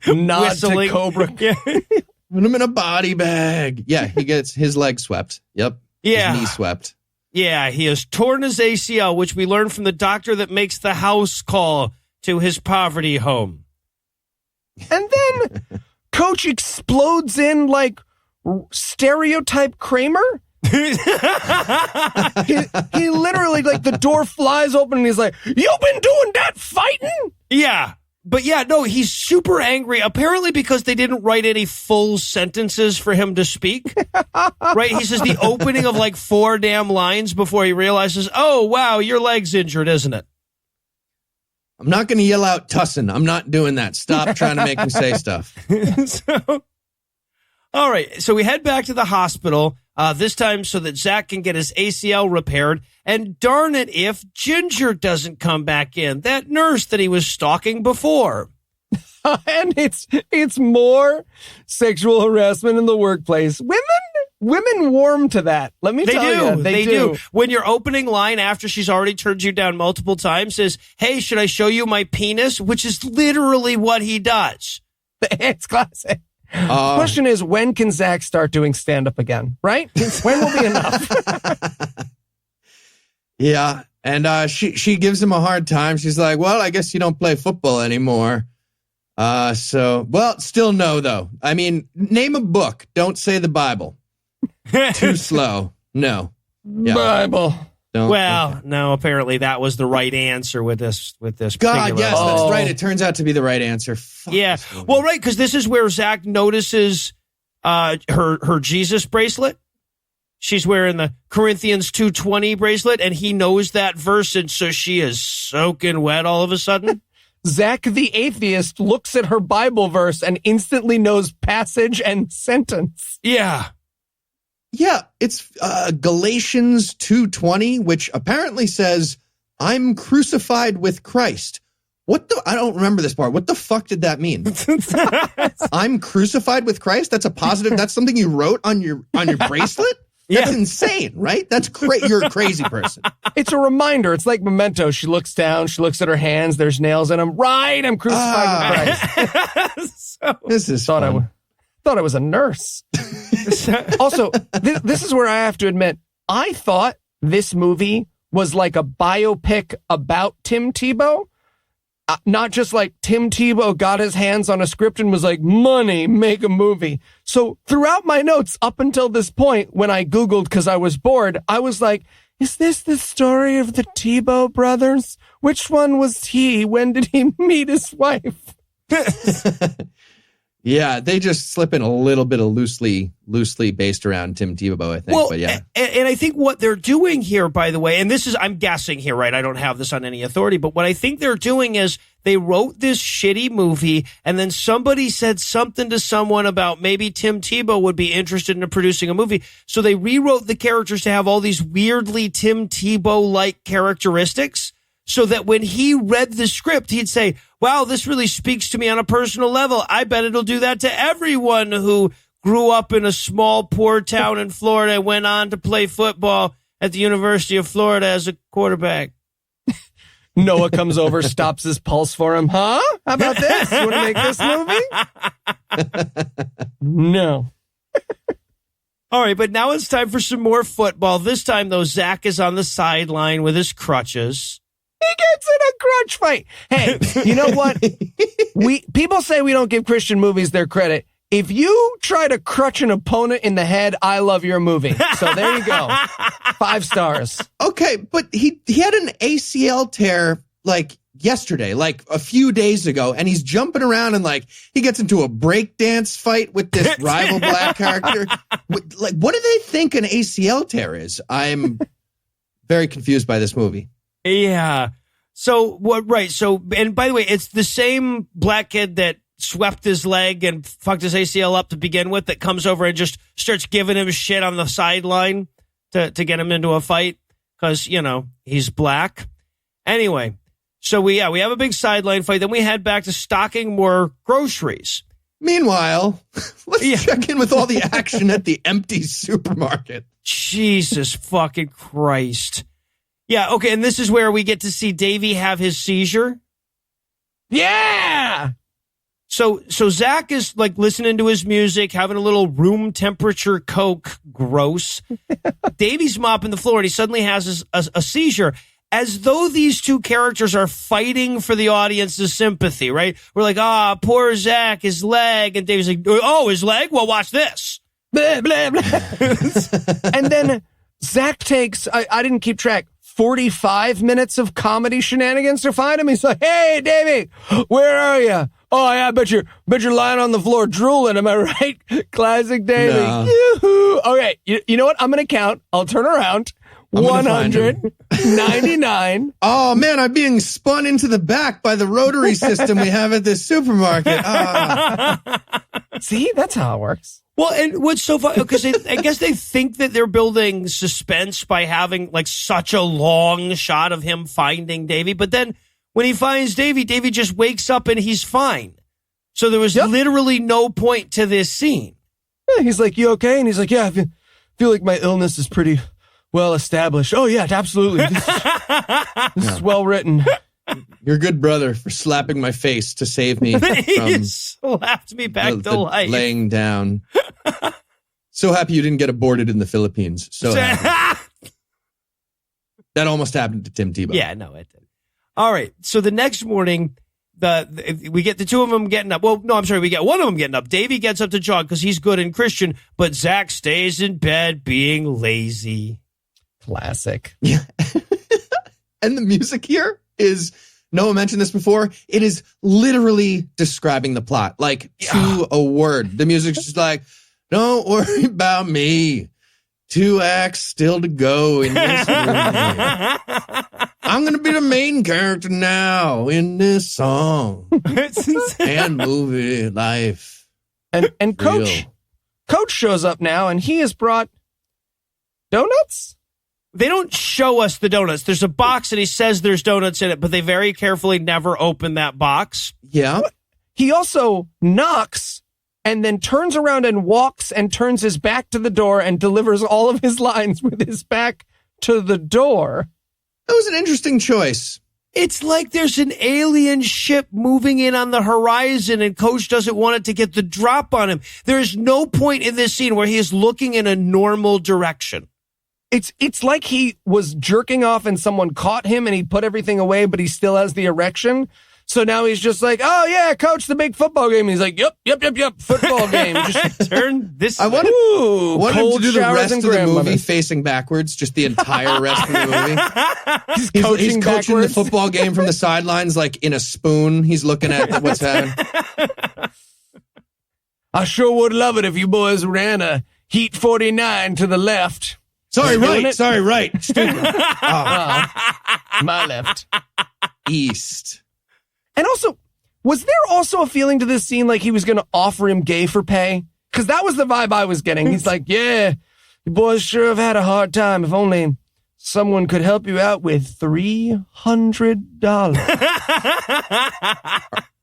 nod Whistling. to Cobra. Yeah. Put him in a body bag. Yeah, he gets his leg swept. Yep. Yeah. His knee swept. Yeah, he has torn his ACL, which we learned from the doctor that makes the house call to his poverty home. And then Coach explodes in like stereotype Kramer. he literally, like, the door flies open and he's like, "You've been doing that fighting?" Yeah. But yeah, no, he's super angry, apparently because they didn't write any full sentences for him to speak. Right? He says the opening of like 4 damn lines before he realizes, oh, wow, your leg's injured, isn't it? I'm not going to yell out Tussin. I'm not doing that. Stop trying to make me say stuff. All right. So we head back to the hospital, this time so that Zach can get his ACL repaired. And darn it if Ginger doesn't come back in, that nurse that he was stalking before. And it's more sexual harassment in the workplace. Women warm to that. Let me tell you. They do. When your opening line after she's already turned you down multiple times is, "Hey, should I show you my penis?" Which is literally what he does. It's classic. The question is, when can Zach start doing stand-up again, right? When will be enough? Yeah, and she gives him a hard time. She's like, "Well, I guess you don't play football anymore." Still no, though. I mean, name a book. Don't say the Bible. Too slow. No. Yeah. Bible. No, apparently that was the right answer with this. God, particular- yes, that's right. It turns out to be the right answer. Fuck yeah. Well, right, because this is where Zach notices her Jesus bracelet. She's wearing the Corinthians 2:20 bracelet, and he knows that verse, and so she is soaking wet all of a sudden. Zach the atheist looks at her Bible verse and instantly knows passage and sentence. Yeah. Yeah, it's Galatians 2:20, which apparently says, "I'm crucified with Christ." I don't remember this part. What the fuck did that mean? I'm crucified with Christ? That's a positive. That's something you wrote on your bracelet? That's insane, right? That's You're a crazy person. It's a reminder. It's like Memento. She looks down. She looks at her hands. There's nails in them. Right. I'm crucified with Christ. This is fun. Thought I was a nurse. Also, this is where I have to admit, I thought this movie was like a biopic about Tim Tebow. Not just like Tim Tebow got his hands on a script and was like, "Money, make a movie." So throughout my notes up until this point, when I Googled because I was bored, I was like, is this the story of the Tebow brothers? Which one was he? When did he meet his wife? Yeah, they just slip in a little bit of loosely based around Tim Tebow, I think. Well, but yeah. And I think what they're doing here, by the way, and this is, I'm guessing here, right? I don't have this on any authority, but what I think they're doing is they wrote this shitty movie and then somebody said something to someone about maybe Tim Tebow would be interested in producing a movie. So they rewrote the characters to have all these weirdly Tim Tebow-like characteristics, so that when he read the script, he'd say, "Wow, this really speaks to me on a personal level. I bet it'll do that to everyone who grew up in a small, poor town in Florida and went on to play football at the University of Florida as a quarterback." Noah comes over, stops his pulse for him. Huh? How about this? You want to make this movie? No. All right, but now it's time for some more football. This time, though, Zach is on the sideline with his crutches. He gets in a crutch fight. Hey, you know what? People say we don't give Christian movies their credit. If you try to crutch an opponent in the head, I love your movie. So there you go. 5 stars. Okay, but he had an ACL tear like yesterday, like a few days ago, and he's jumping around and like he gets into a breakdance fight with this rival black character. Like, what do they think an ACL tear is? I'm very confused by this movie. Yeah. So what? Right. So, and by the way, it's the same black kid that swept his leg and fucked his ACL up to begin with that comes over and just starts giving him shit on the sideline to get him into a fight because, you know, he's black. Anyway, so we have a big sideline fight. Then we head back to stocking more groceries. Meanwhile, let's check in with all the action at the empty supermarket. Jesus fucking Christ. Yeah, okay, and this is where we get to see Davey have his seizure. Yeah! So Zach is like listening to his music, having a little room temperature Coke. Gross. Davey's mopping the floor, and he suddenly has a seizure, as though these two characters are fighting for the audience's sympathy, right? We're like, poor Zach, his leg. And Davey's like, oh, his leg? Well, watch this. Blah, blah, blah. And then Zach takes, I didn't keep track, 45 minutes of comedy shenanigans to find him. He's like, hey, Davey, where are you? Oh, yeah, I bet you're lying on the floor drooling. Am I right? Classic Davey. No. Yoo-hoo. Okay, you know what? I'm going to count. I'll turn around. 199. Oh, man, I'm being spun into the back by the rotary system we have at this supermarket. See, that's how it works. Well, and what's so funny, because I guess they think that they're building suspense by having like such a long shot of him finding Davey. But then when he finds Davey, Davey just wakes up and he's fine. So there was literally no point to this scene. Yeah, he's like, you okay? And he's like, yeah, I feel like my illness is pretty well established. Oh, yeah, absolutely. This is well written. You're a good brother for slapping my face to save me He slapped me back to life. Laying down. So happy you didn't get aborted in the Philippines. So happy. That almost happened to Tim Tebow. Yeah, no, it did. All right. So the next morning, we get the two of them getting up. Well, no, I'm sorry. We get one of them getting up. Davey gets up to jog because he's good and Christian, but Zach stays in bed being lazy. Classic. Yeah. And the music here is, Noah mentioned this before, it is literally describing the plot, like to a word. The music's just like, don't worry about me. 2 acts still to go in this movie. I'm going to be the main character now in this song and movie life. And Coach shows up now, and he has brought donuts? They don't show us the donuts. There's a box and he says there's donuts in it, but they very carefully never open that box. Yeah. He also knocks and then turns around and walks and turns his back to the door and delivers all of his lines with his back to the door. That was an interesting choice. It's like there's an alien ship moving in on the horizon and Coach doesn't want it to get the drop on him. There is no point in this scene where he is looking in a normal direction. It's like he was jerking off and someone caught him and he put everything away, but he still has the erection. So now he's just like, oh yeah, Coach, the big football game. And he's like, yep, football game. Just turn this. I want him to do the rest of the movie mother. facing backwards, just the entire rest of the movie. He's coaching backwards. the football game from the sidelines, like in a spoon. He's looking at what's happening. I sure would love it if you boys ran a Heat 49 to the left. Sorry, right. Stupid. My left. East. And also, was there also a feeling to this scene like he was going to offer him gay for pay? Because that was the vibe I was getting. He's like, yeah, you boys sure have had a hard time. If only someone could help you out with $300.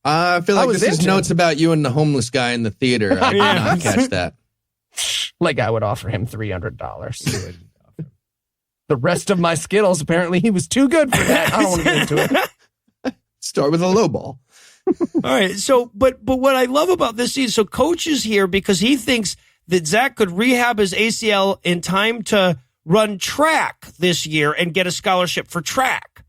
I feel like this is notes about you and the homeless guy in the theater. I did not catch that. Like I would offer him $300. The rest of my Skittles, apparently he was too good for that. I don't want to get into it. Start with a low ball. All right. So, but what I love about this scene, so Coach is here because he thinks that Zach could rehab his ACL in time to run track this year and get a scholarship for track.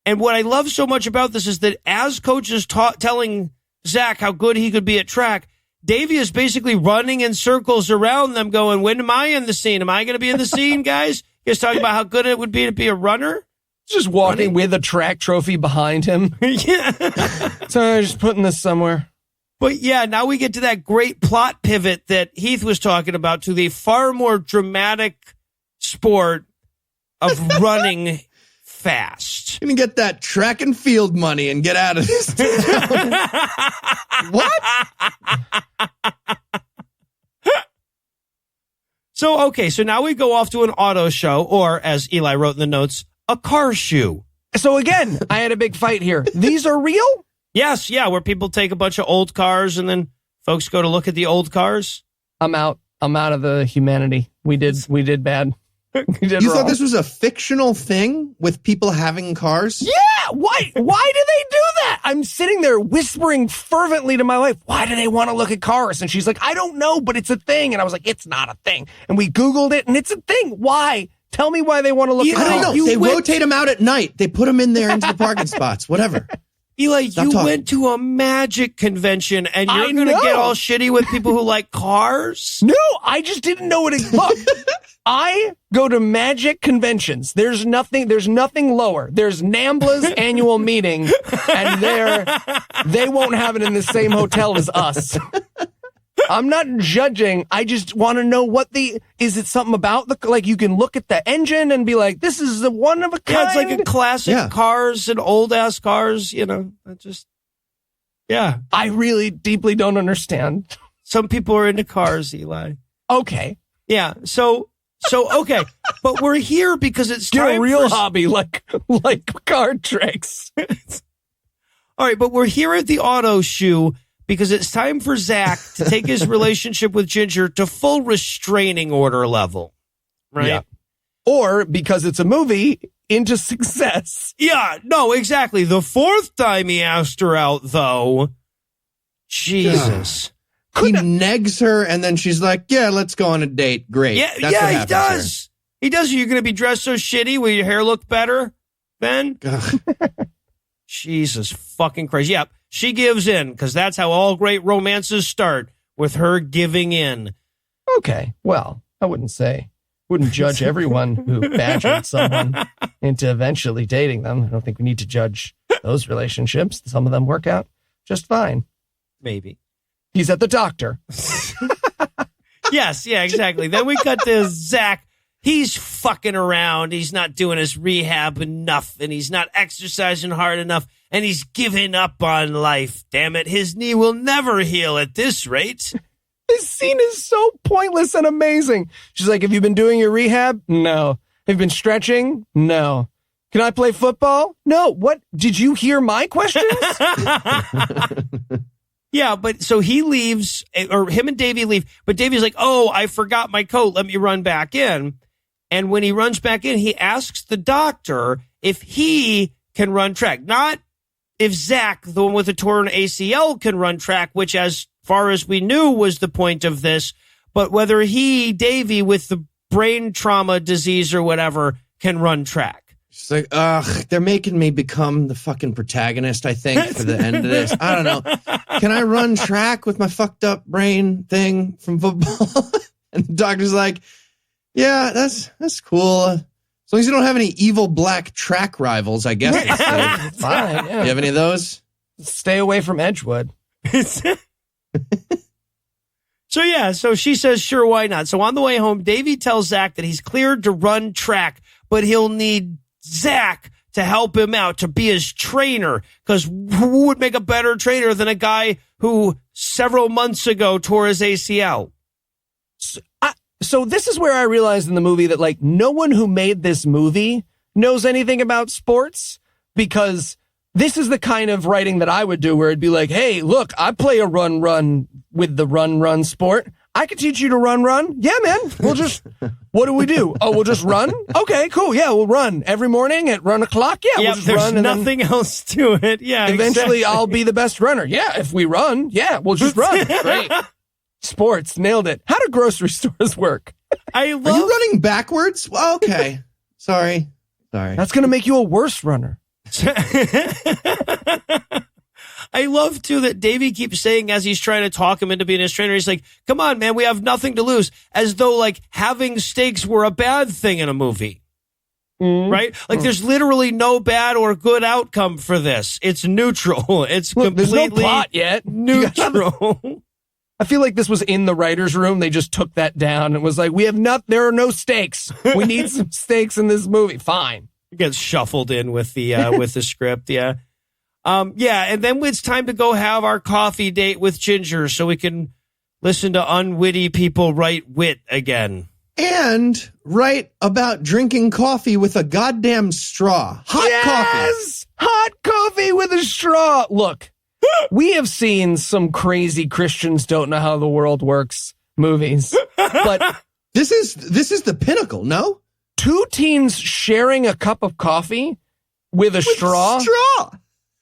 And what I love so much about this is that as Coach is telling Zach how good he could be at track, Davey is basically running in circles around them going, when am I in the scene? Am I going to be in the scene, guys? You guys talking about how good it would be to be a runner? Just walking with a track trophy behind him. Yeah. So just putting this somewhere. But yeah, now we get to that great plot pivot that Heath was talking about to the far more dramatic sport of running fast. Gonna get that track and field money and get out of this town. What? So now we go off to an auto show, or as Eli wrote in the notes, a car shoe. So again, I had a big fight here. These are real? Yes, yeah, where people take a bunch of old cars and then folks go to look at the old cars. I'm out of the humanity. We did bad. We did You wrong. thought this was a fictional thing with people having cars? Yeah, why do they do that? I'm sitting there whispering fervently to my wife, why do they want to look at cars? And she's like, I don't know, but it's a thing. And I was like, it's not a thing. And we Googled it and it's a thing. Why? Tell me why they want to look at I don't cars. know. They rotate them out at night. They put them in there into the parking spots, whatever. Eli, Stop you talking. went to a magic convention and you're I going to know. get all shitty with people who like cars? No, I just didn't know what it look. I go to magic conventions. There's nothing lower. There's NAMBLA's annual meeting, and they won't have it in the same hotel as us. I'm not judging. I just want to know is it something about you can look at the engine and be like, this is the one of a kind. Yeah, it's like a classic cars and old ass cars, yeah. I really deeply don't understand. Some people are into cars, Eli. Okay. Yeah. So okay. But we're here because it's Get time a real for hobby like card tricks. All right, but we're here at the auto shoe because it's time for Zach to take his relationship with Ginger to full restraining order level. Right? Yeah. Or because it's a movie, into success. Yeah, no, exactly. The fourth time he asked her out, though. Jesus. He negs her, and then she's like, yeah, let's go on a date. Great. Yeah, That's what he happens does. He does. You're going to be dressed so shitty. Will your hair look better, Ben? here. Ugh. Jesus fucking Christ. Yeah, she gives in because that's how all great romances start, with her giving in. Okay, well, I wouldn't judge everyone who badgered someone into eventually dating them. I don't think we need to judge those relationships. Some of them work out just fine. Maybe. He's at the doctor. Yes, yeah, exactly. Then we cut to Zach. He's fucking around. He's not doing his rehab enough, and he's not exercising hard enough, and he's giving up on life. Damn it. His knee will never heal at this rate. This scene is so pointless and amazing. She's like, have you been doing your rehab? No. Have you been stretching? No. Can I play football? No. What? Did you hear my questions? Yeah, but so he leaves, or him and Davey leave, but Davey's like, oh, I forgot my coat. Let me run back in. And when he runs back in, he asks the doctor if he can run track. Not if Zach, the one with the torn ACL, can run track, which as far as we knew was the point of this, but whether he, Davey, with the brain trauma disease or whatever, can run track. She's like, ugh, they're making me become the fucking protagonist, I think, for the end of this. I don't know. Can I run track with my fucked up brain thing from football? And the doctor's like, yeah, that's cool. As long as you don't have any evil black track rivals, I guess. It's safe. Fine. Yeah. You have any of those? Stay away from Edgewood. So she says, sure, why not? So on the way home, Davey tells Zach that he's cleared to run track, but he'll need Zach to help him out, to be his trainer, because who would make a better trainer than a guy who several months ago tore his ACL? So this is where I realized in the movie that like no one who made this movie knows anything about sports, because this is the kind of writing that I would do where it'd be like, hey, look, I play a run with the run sport. I could teach you to run. Yeah, man. What do we do? Oh, we'll just run? Okay, cool. Yeah, we'll run every morning at run o'clock. Yeah, we'll just there's run. And nothing else to it. Yeah, eventually exactly. I'll be the best runner. Yeah, if we run, yeah, we'll just run. Great. Sports, nailed it. How do grocery stores work? Are you running backwards? Well, okay. Sorry. That's going to make you a worse runner. I love, too, that Davey keeps saying as he's trying to talk him into being his trainer, he's like, come on, man, we have nothing to lose. As though, like, having stakes were a bad thing in a movie. right? Like there's literally no bad or good outcome for this. It's neutral. It's There's no completely plot yet. neutral. I feel like this was in the writer's room. They just took that down and was like, there are no stakes. We need some stakes in this movie. Fine. It gets shuffled in with the script. Yeah. And then it's time to go have our coffee date with Ginger so we can listen to unwitty people write wit again. And write about drinking coffee with a goddamn straw. Hot coffee. Hot coffee with a straw. Look, we have seen some crazy Christians don't know how the world works movies, but This is the pinnacle, no? two teens sharing a cup of coffee with a straw.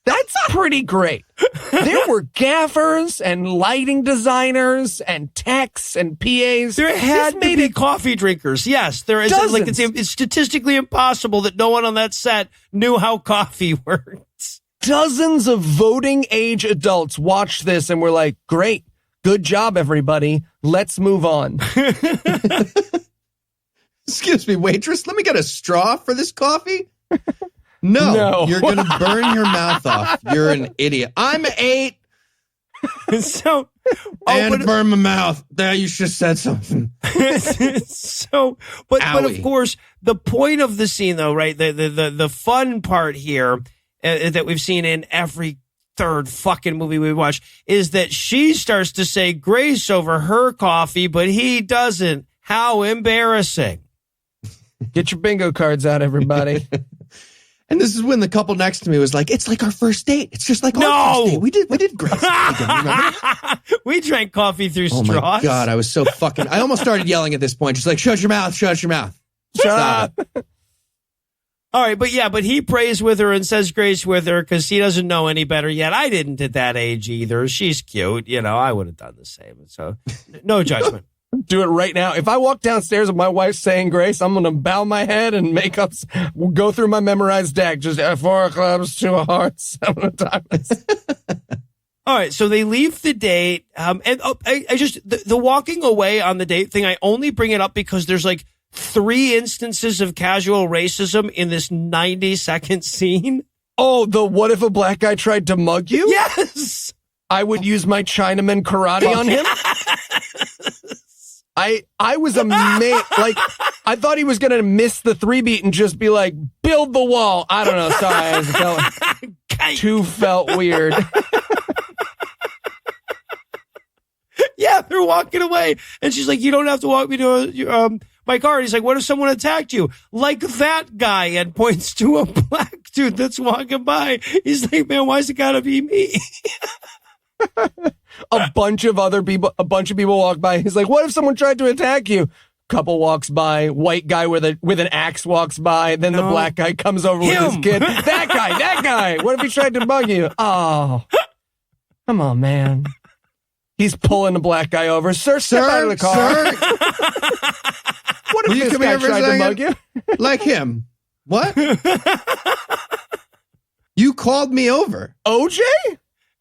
That's pretty great. There were gaffers and lighting designers and techs and PAs. There had to be coffee drinkers. Yes, there is. Like it's statistically impossible that no one on that set knew how coffee works. Dozens of voting age adults watched this and were like, great, good job, everybody. Let's move on. Excuse me, waitress, let me get a straw for this coffee. No, you're going to burn your mouth off. You're an idiot. I'm 8. Burn my mouth. There, you should have said something. But of course, the point of the scene, though, right? The fun part here that we've seen in every third fucking movie we watch is that she starts to say grace over her coffee, but he doesn't. How embarrassing. Get your bingo cards out, everybody. And this is when the couple next to me was like, it's like our first date. It's just like our first date. We did grace. We drank coffee through straws. Oh my God, I was so fucking, I almost started yelling at this point. Just like, shut your mouth. Shut up. All right, but he prays with her and says grace with her because he doesn't know any better yet. I didn't at that age either. She's cute. I would have done the same. So no judgment. Do it right now. If I walk downstairs and my wife's saying grace, I'm going to bow my head and go through my memorized deck. Just 4 clubs, 2 hearts, 7 times. All right, so they leave the date. The walking away on the date thing, I only bring it up because there's like 3 instances of casual racism in this 90-second scene. Oh, the what if a black guy tried to mug you? Yes! I would use my Chinaman karate on him. I was amazed. Like, I thought he was going to miss the 3-beat and just be like, build the wall. I don't know. Sorry. Felt weird. Yeah, they're walking away. And she's like, you don't have to walk me to my car. And he's like, what if someone attacked you? Like that guy, and points to a black dude that's walking by. He's like, man, why's it got to be me? A bunch of people walk by. He's like, what if someone tried to attack you? Couple walks by, white guy with an axe walks by, then the black guy comes over with his kid. That guy. What if he tried to bug you? Oh, come on, man. He's pulling the black guy over. Sir, step out of the car. What if this guy tried to bug you? Like him. What? You called me over. OJ?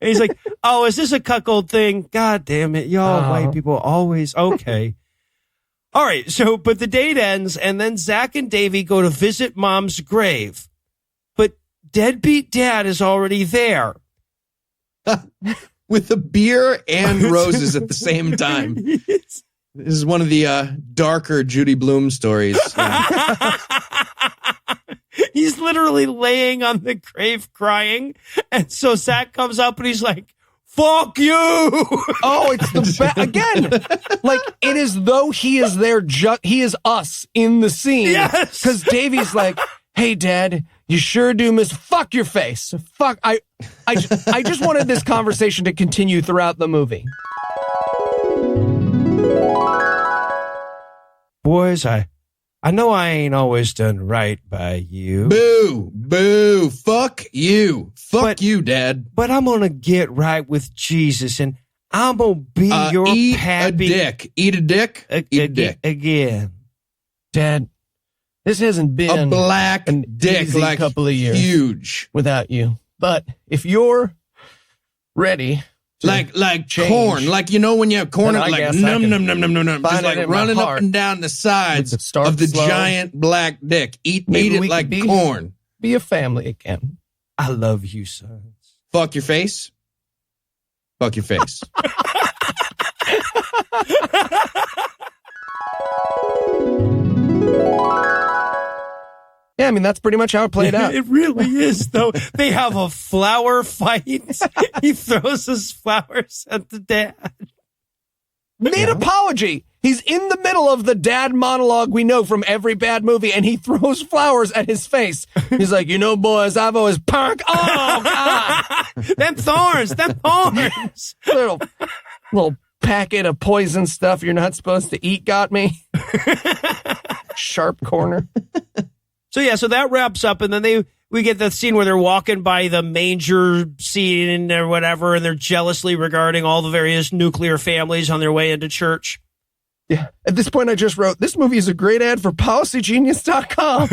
And he's like, oh, is this a cuckold thing? God damn it. Y'all white people always. Okay. All right. So, but the date ends and then Zach and Davey go to visit mom's grave. But deadbeat dad is already there. With a beer and roses at the same time. This is one of the darker Judy Blume stories. He's literally laying on the grave crying. And so Zach comes up and he's like, fuck you. Oh, it's the again. Like, it is though he is there. He is us in the scene. Yes. Because Davey's like, hey, Dad, you sure do miss. Fuck your face. Fuck. I just wanted this conversation to continue throughout the movie. Boys, I know I ain't always done right by you. Boo. Fuck you. Fuck you, Dad. But I'm going to get right with Jesus, and I'm going to be your pappy. Eat a dick. Eat a dick. Again. Dad, this hasn't been a black dick like couple of years huge without you. But if you're ready Like change. corn. Like, you know, when you have corn, Then I like guess I can num. Just find it like in my running up heart. and down the sides With the start of the slow. giant black dick. Eat Maybe we it like could be- corn. Be a family again. I love you, sons. Fuck your face. Fuck your face. Yeah, I mean, that's pretty much how it played out. It really is, though. They have a flower fight. He throws his flowers at the dad. Mid-apology. He's in the middle of the dad monologue we know from every bad movie, and he throws flowers at his face. He's like, you know, boys, I've always punk. Oh, God. Them thorns. Little packet of poison stuff you're not supposed to eat got me. Sharp corner. So that wraps up, and then we get the scene where they're walking by the manger scene or whatever, and they're jealously regarding all the various nuclear families on their way into church. Yeah. At this point, I just wrote, this movie is a great ad for policygenius.com.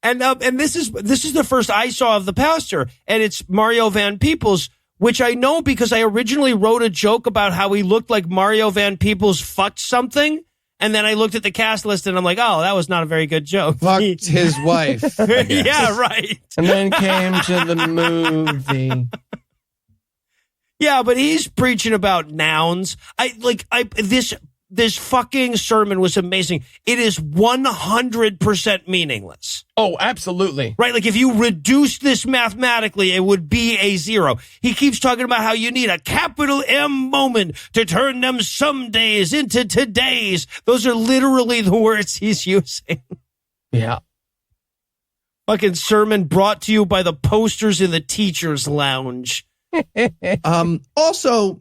And this is the first I saw of the pastor, and it's Mario Van Peebles, which I know because I originally wrote a joke about how he looked like Mario Van Peebles fucked something. And then I looked at the cast list and I'm like, oh, that was not a very good joke. Fucked his wife. Yeah, right. And then came to the movie. Yeah, but he's preaching about nouns. This fucking sermon was amazing. It is 100% meaningless. Oh, absolutely. Right? Like if you reduce this mathematically, it would be a zero. He keeps talking about how you need a capital M moment to turn them some days into todays. Those are literally the words he's using. Yeah. Fucking sermon brought to you by the posters in the teacher's lounge. Also,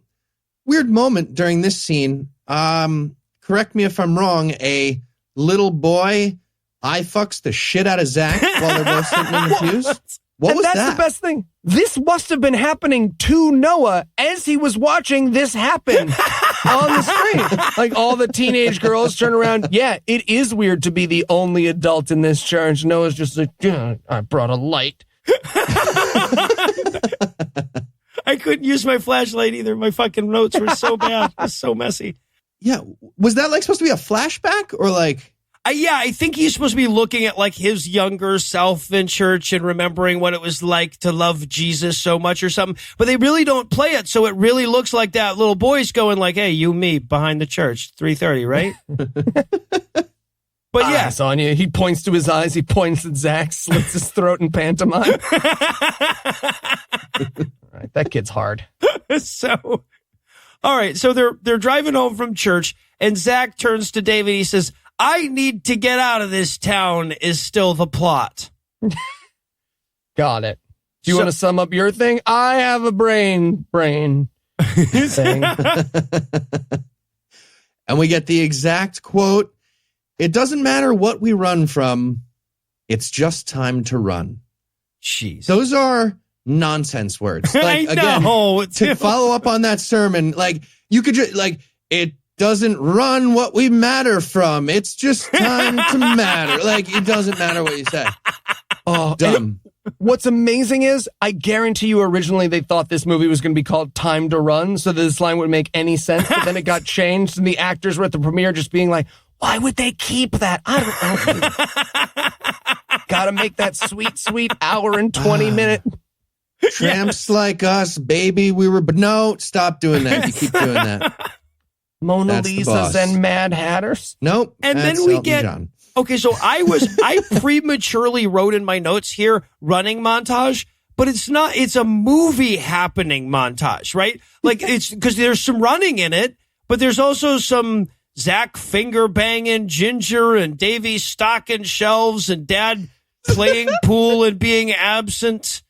weird moment during this scene. Correct me if I'm wrong. A little boy eye fucks the shit out of Zach while they're both sitting in the pews. What was that's that? the best thing. This must have been happening to Noah as he was watching this happen on the screen. Like all the teenage girls turn around. Yeah, it is weird to be the only adult in this church. Noah's just like, yeah, I brought a light. I couldn't use my flashlight either. My fucking notes were so bad. It was so messy. Yeah. Was that like supposed to be a flashback or like? I think he's supposed to be looking at like his younger self in church and remembering what it was like to love Jesus so much or something. But they really don't play it. So it really looks like that little boy's going like, hey, you, me, behind the church, 3:30, right? But yeah. Eyes on you. He points to his eyes. He points at Zach, slits his throat in pantomime. All right, that kid's hard. So, all right. So they're driving home from church, and Zach turns to David. He says, I need to get out of this town is still the plot. Got it. Do you want to sum up your thing? I have a brain thing. And we get the exact quote. It doesn't matter what we run from. It's just time to run. Jeez. Those are nonsense words. Like, I know. Again, to follow up on that sermon, like you could just like, it doesn't run what we matter from. It's just time to matter. Like it doesn't matter what you say. Oh, dumb. What's amazing is I guarantee you originally they thought this movie was going to be called Time to Run, so that this line would make any sense, but then it got changed and the actors were at the premiere just being like, why would they keep that? I don't know. Gotta make that sweet, sweet hour and 20 minute. Tramps like us, baby. But no, stop doing that. You keep doing that. Mona That's the Lisas boss. and Mad Hatters. Nope. And that's then we Elton get, John. okay, so I prematurely wrote in my notes here, running montage, but it's not, it's a movie happening montage, right? Like it's, because there's some running in it, but there's also some Zach finger banging Ginger and Davey stocking shelves and Dad playing pool and being absent.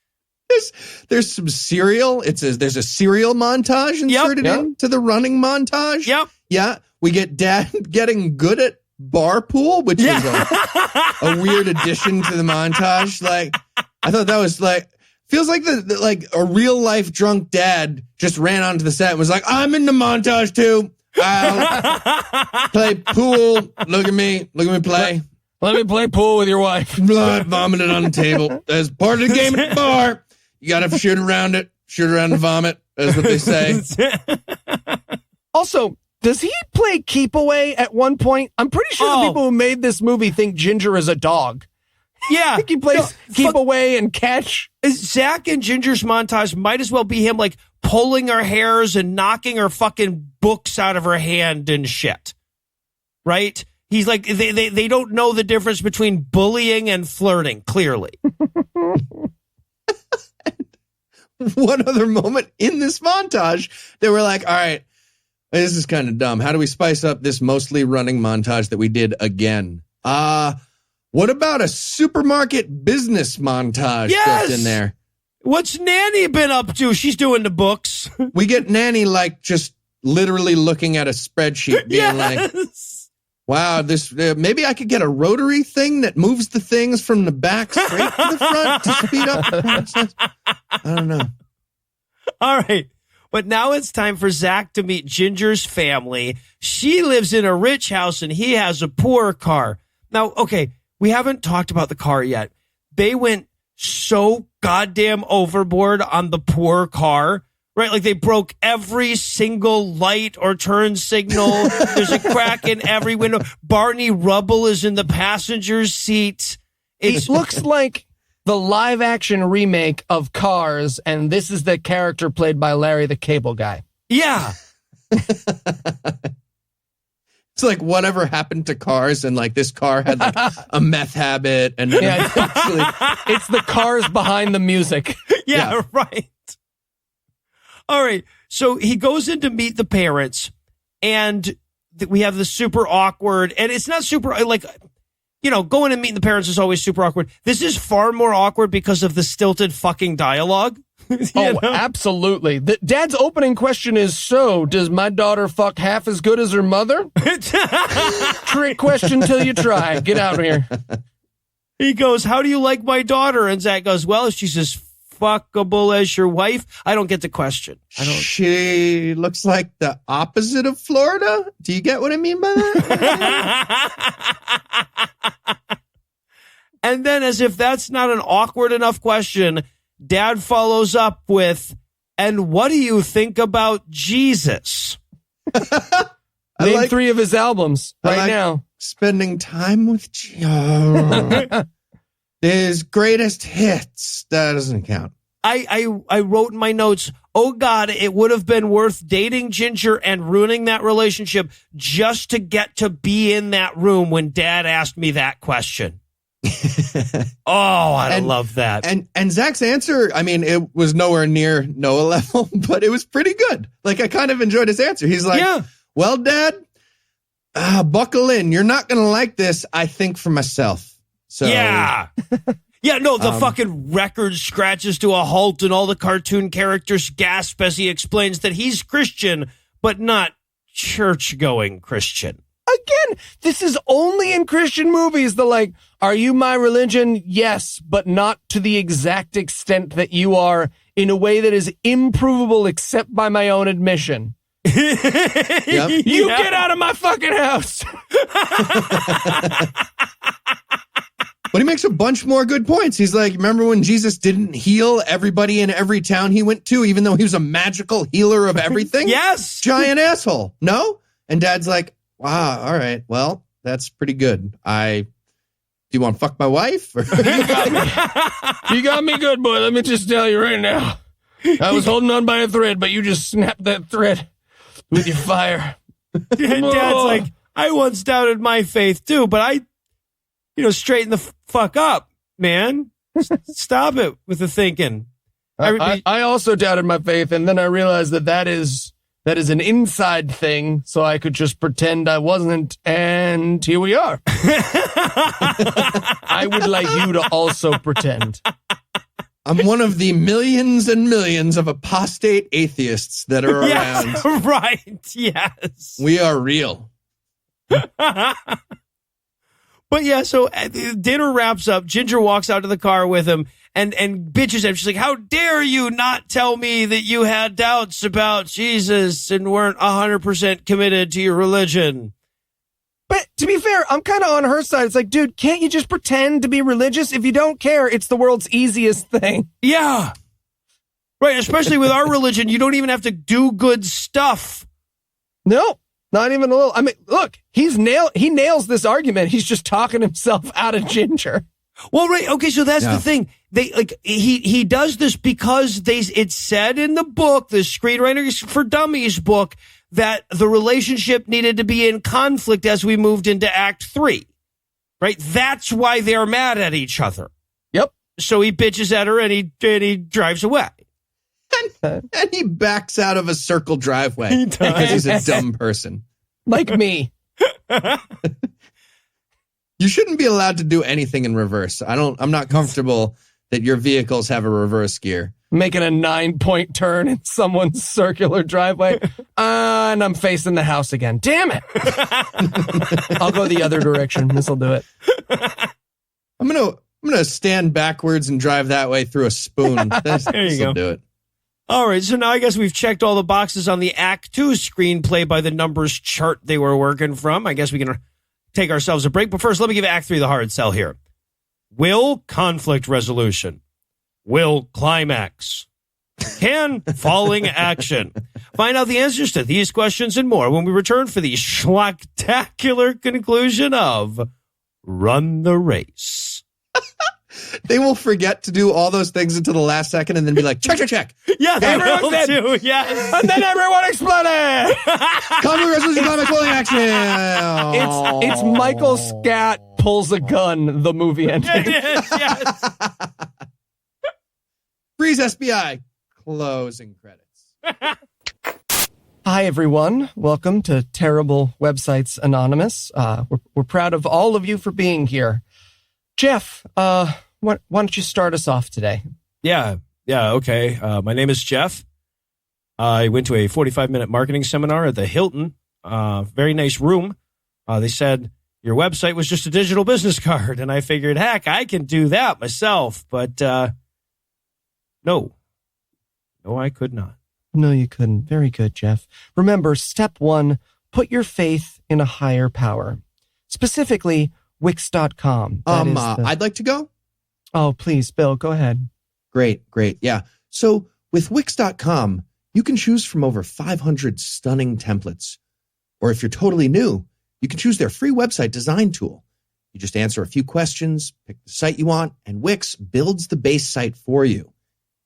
There's some cereal. There's a cereal montage inserted into the running montage. Yep. Yeah. We get Dad getting good at bar pool, which is a weird addition to the montage. Like, I thought that was like, feels like like a real life drunk dad just ran onto the set and was like, I'm in the montage too. I'll play pool. Look at me play. Let me play pool with your wife. Blood vomited on the table. That's part of the game at the bar. You got to shoot around it. shoot around and vomit, is what they say. Also, does he play keep away at one point? I'm pretty sure the people who made this movie think Ginger is a dog. Yeah. I think he plays keep away and catch. Zach and Ginger's montage might as well be him like pulling her hairs and knocking her fucking books out of her hand and shit. Right? He's like, they don't know the difference between bullying and flirting, clearly. One other moment in this montage, they were like, all right, this is kind of dumb. How do we spice up this mostly running montage that we did again? What about a supermarket business montage built in there? What's Nanny been up to? She's doing the books. We get Nanny like just literally looking at a spreadsheet being like, wow, this maybe I could get a rotary thing that moves the things from the back straight to the front to speed up the process. I don't know. All right. But now it's time for Zach to meet Ginger's family. She lives in a rich house and he has a poor car. Now, okay, we haven't talked about the car yet. They went so goddamn overboard on the poor car, right? Like they broke every single light or turn signal. There's a crack in every window. Barney Rubble is in the passenger's seat. It looks like the live action remake of Cars, and this is the character played by Larry the Cable Guy. Yeah. It's like whatever happened to Cars, and like this car had like a meth habit, and then actually it's the cars behind the music. Yeah, right. All right. So he goes in to meet the parents, and we have the super awkward, and it's not super like, you know, going and meeting the parents is always super awkward. This is far more awkward because of the stilted fucking dialogue. Oh, absolutely. Dad's opening question is, so does my daughter fuck half as good as her mother? Trick question till you try. Get out of here. He goes, how do you like my daughter? And Zach goes, well, she's as fuckable as your wife. I don't get the question. She looks like the opposite of Florida. Do you get what I mean by that? And then, as if that's not an awkward enough question, Dad follows up with, and what do you think about Jesus? Name 3 of his albums now. Spending time with Jesus. His greatest hits. That doesn't count. I wrote in my notes, oh God, it would have been worth dating Ginger and ruining that relationship just to get to be in that room when Dad asked me that question. I love that. And Zach's answer, I mean, it was nowhere near Noah level, but it was pretty good. Like, I kind of enjoyed his answer. He's like, well, Dad, buckle in. You're not going to like this, I think, for myself. So yeah. Yeah, no, the fucking record scratches to a halt and all the cartoon characters gasp as he explains that he's Christian, but not church-going Christian. Again, this is only in Christian movies. The like, are you my religion? Yes, but not to the exact extent that you are, in a way that is improvable except by my own admission. Yep. You get out of my fucking house. But he makes a bunch more good points. He's like, remember when Jesus didn't heal everybody in every town he went to, even though he was a magical healer of everything? Yes. Giant asshole. No? And Dad's like, wow, all right, well, that's pretty good. Do you want to fuck my wife? You got me good, boy. Let me just tell you right now. I was holding on by a thread, but you just snapped that thread with your fire. Dad's like, I once doubted my faith too, but straighten the fuck up, man. Stop it with the thinking. I also doubted my faith, and then I realized that is an inside thing, so I could just pretend I wasn't, and here we are. I would like you to also pretend. I'm one of the millions and millions of apostate atheists that are around. Yes, right, yes. We are real. But yeah, so dinner wraps up. Ginger walks out to the car with him and bitches at him. She's like, how dare you not tell me that you had doubts about Jesus and weren't 100% committed to your religion? But to be fair, I'm kind of on her side. It's like, dude, can't you just pretend to be religious? If you don't care, it's the world's easiest thing. Yeah. Right, especially with our religion, you don't even have to do good stuff. No, not even a little. I mean, look, he nails this argument. He's just talking himself out of ginger. Well, right. Okay. So that's the thing. He does this because it's said in the book, the Screenwriters for Dummies book, that the relationship needed to be in conflict as we moved into Act 3. Right. That's why they're mad at each other. Yep. So he bitches at her and he drives away. And he backs out of a circle driveway because he's a dumb person. Like me. You shouldn't be allowed to do anything in reverse. I'm not comfortable that your vehicles have a reverse gear. Making a 9-point turn in someone's circular driveway. And I'm facing the house again. Damn it. I'll go the other direction. This'll do it. I'm gonna stand backwards and drive that way through a spoon. This'll do it. All right, so now I guess we've checked all the boxes on the Act 2 screenplay by the numbers chart they were working from. I guess we can take ourselves a break. But first, let me give Act 3 the hard sell here. Will conflict resolution? Will climax? Can falling action? Find out the answers to these questions and more when we return for the schlocktacular conclusion of Run the Race. They will forget to do all those things until the last second and then be like, check. Yeah, everyone will did. too. Yes. And then everyone exploded. Conflict resolution, climax, falling action. It's Michael Scott pulls a gun, the movie ending. It is, yes. Freeze SBI. Closing credits. Hi, everyone. Welcome to Terrible Websites Anonymous. We're proud of all of you for being here. Jeff, why don't you start us off today? Yeah, okay. My name is Jeff. I went to a 45-minute marketing seminar at the Hilton. Very nice room. They said your website was just a digital business card, and I figured, heck, I can do that myself. But no, I could not. No, you couldn't. Very good, Jeff. Remember, step 1, put your faith in a higher power. Specifically, Wix.com. I'd like to go. Oh, please, Bill, go ahead. Great. Yeah. So with Wix.com, you can choose from over 500 stunning templates. Or if you're totally new, you can choose their free website design tool. You just answer a few questions, pick the site you want, and Wix builds the base site for you.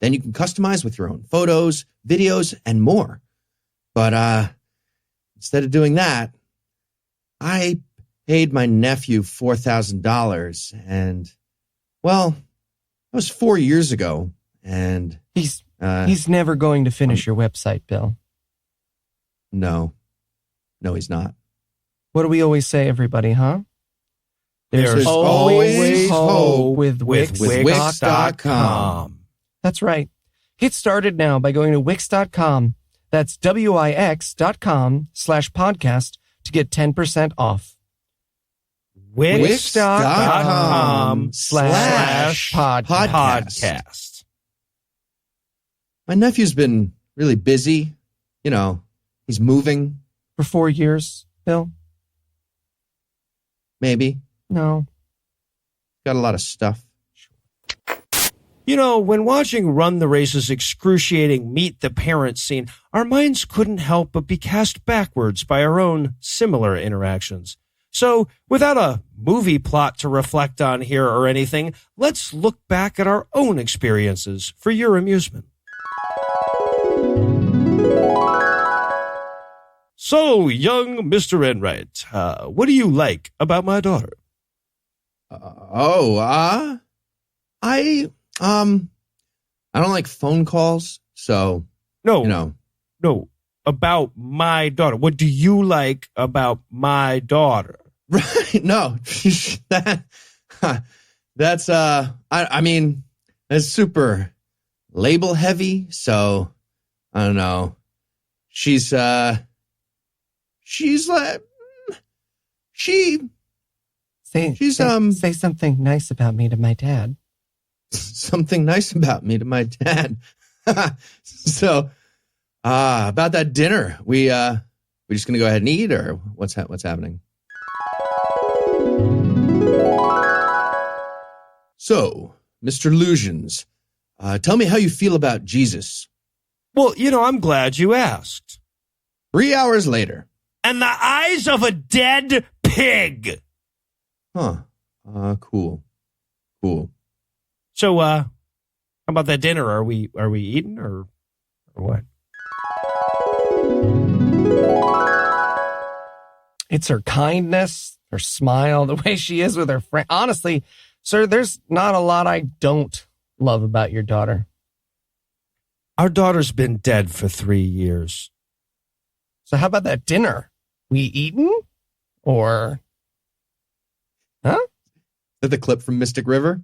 Then you can customize with your own photos, videos, and more. But instead of doing that, I paid my nephew $4,000, and well, that was 4 years ago, and he's never going to finish your website, Bill. No, he's not. What do we always say, everybody, huh? There's always hope with Wix.com. That's right. Get started now by going to Wix.com. That's Wix.com/podcast to get 10% off. Wix.com/podcast. My nephew's been really busy. You know, he's moving. For 4 years, Bill? Maybe. No. Got a lot of stuff. You know, when watching Run the Race's excruciating Meet the Parents scene, our minds couldn't help but be cast backwards by our own similar interactions. So, without a movie plot to reflect on here or anything, let's look back at our own experiences for your amusement. So, young Mr. Enwright, what do you like about my daughter? I don't like phone calls, so No, about my daughter. What do you like about my daughter? right? No, that's I mean, it's super label heavy, so I don't know. She's like she's say something nice about me to my dad. Something nice about me to my dad. So, about that dinner, we just gonna go ahead and eat, or what's happening? So, Mr. Lugeons, Tell me how you feel about Jesus. Well, I'm glad you asked. 3 hours later. And the eyes of a dead pig. Huh. Cool. So, how about that dinner? Are we eating or what? It's her kindness, her smile, the way she is with her friend. Honestly, sir, there's not a lot I don't love about your daughter. Our daughter's been dead for 3 years. So how about that dinner? We eaten? Or... Huh? Is that the clip from Mystic River?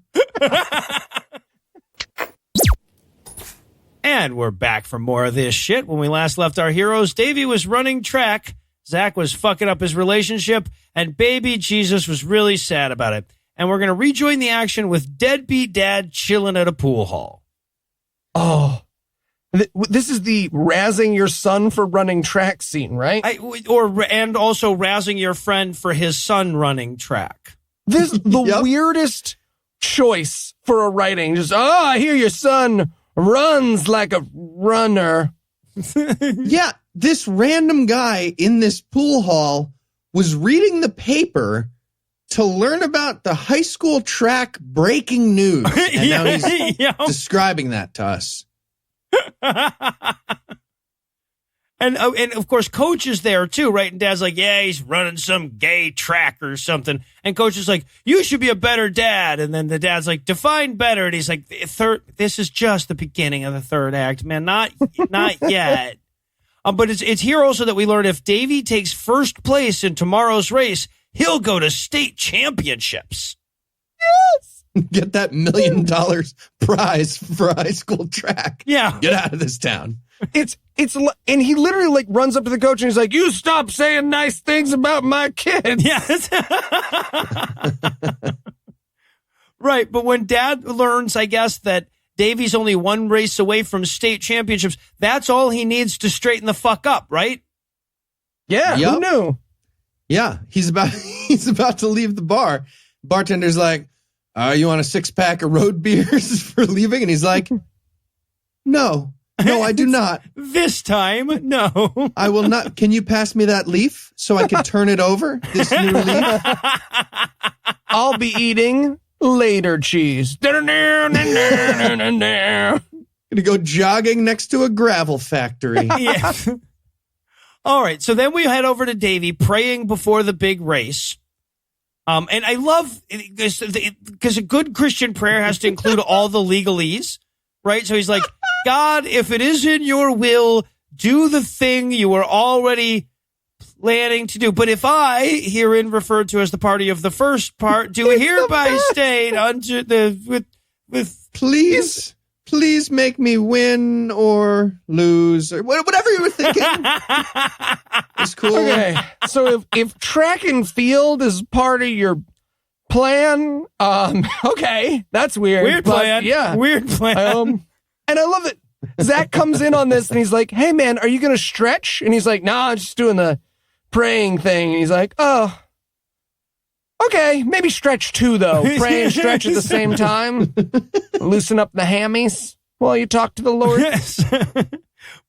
And we're back for more of this shit. When we last left our heroes, Davey was running track, Zach was fucking up his relationship, and baby Jesus was really sad about it. And we're going to rejoin the action with deadbeat dad chilling at a pool hall. Oh, this is the razzing your son for running track scene, right? And also razzing your friend for his son running track. This the weirdest choice for a writing. Just, I hear your son runs like a runner. Yeah, this random guy in this pool hall was reading the paper to learn about the high school track breaking news. And now he's describing that to us. And of course, Coach is there too, right? And Dad's like, yeah, he's running some gay track or something. And Coach is like, you should be a better dad. And then the dad's like, define better. And he's like, this is just the beginning of the third act, man. Not yet. But it's here also that we learn if Davey takes first place in tomorrow's race, he'll go to state championships. Yes. Get that $1 million prize for high school track. Yeah. Get out of this town. It's and he literally like runs up to the coach and he's like, you stop saying nice things about my kids. Yes. Right. But when Dad learns, I guess, that Davey's only one race away from state championships, that's all he needs to straighten the fuck up, right? Yeah. Yep. Who knew? Yeah. He's about to leave the bar. Bartender's like, you want a 6-pack of road beers for leaving? And he's like, no, I do not. This time, no. I will not. Can you pass me that leaf so I can turn it over? This new leaf? I'll be eating later cheese. Gonna go jogging next to a gravel factory. Yeah. All right. So then we head over to Davey praying before the big race. And I love because a good Christian prayer has to include all the legalese, right? So he's like, God, if it is in your will, do the thing you were already planning to do. But if I, herein referred to as the party of the first part, do hereby state unto the with please make me win or lose or whatever you were thinking. It's cool. Okay, so if track and field is part of your plan, okay, that's weird. Weird plan. Yeah, weird plan. And I love it. Zach comes in on this and he's like, hey man, are you going to stretch? And he's like, nah, I'm just doing the praying thing. And he's like, oh, okay, maybe stretch too though. Pray and stretch at the same time. Loosen up the hammies while you talk to the Lord. Yes.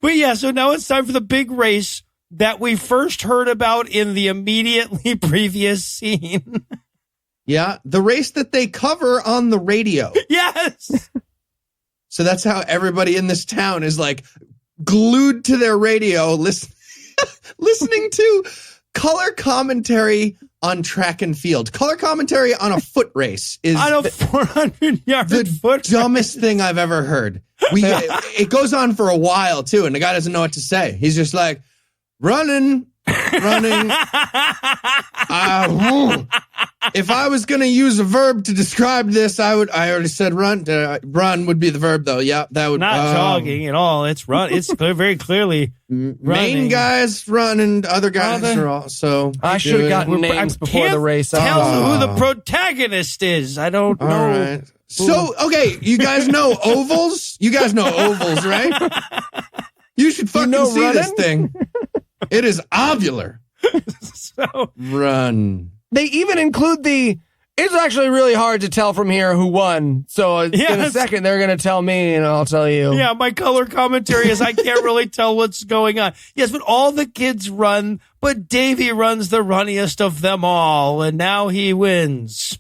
But yeah, so now it's time for the big race that we first heard about in the immediately previous scene. Yeah, the race that they cover on the radio. Yes. So that's how everybody in this town is like glued to their radio, listening to color commentary on track and field. Color commentary on a foot race is on a 400-yard the foot dumbest thing I've ever heard. It goes on for a while too, and the guy doesn't know what to say. He's just like running. If I was going to use a verb to describe this, I already said run. Run would be the verb, though. Yeah, that would not jogging at all. It's run. It's very clearly running. Main guys run and other guys are also. I should have gotten names before the race. Tell who the protagonist is. I don't know. All right. So, okay, you guys know ovals? You guys know ovals, right? You should fucking see running? This thing. It is ovular. So run. They even include it's It's actually really hard to tell from here who won. So in a second, they're going to tell me, and I'll tell you. Yeah, my color commentary is I can't really tell what's going on. Yes, but all the kids run, but Davy runs the runniest of them all, and now he wins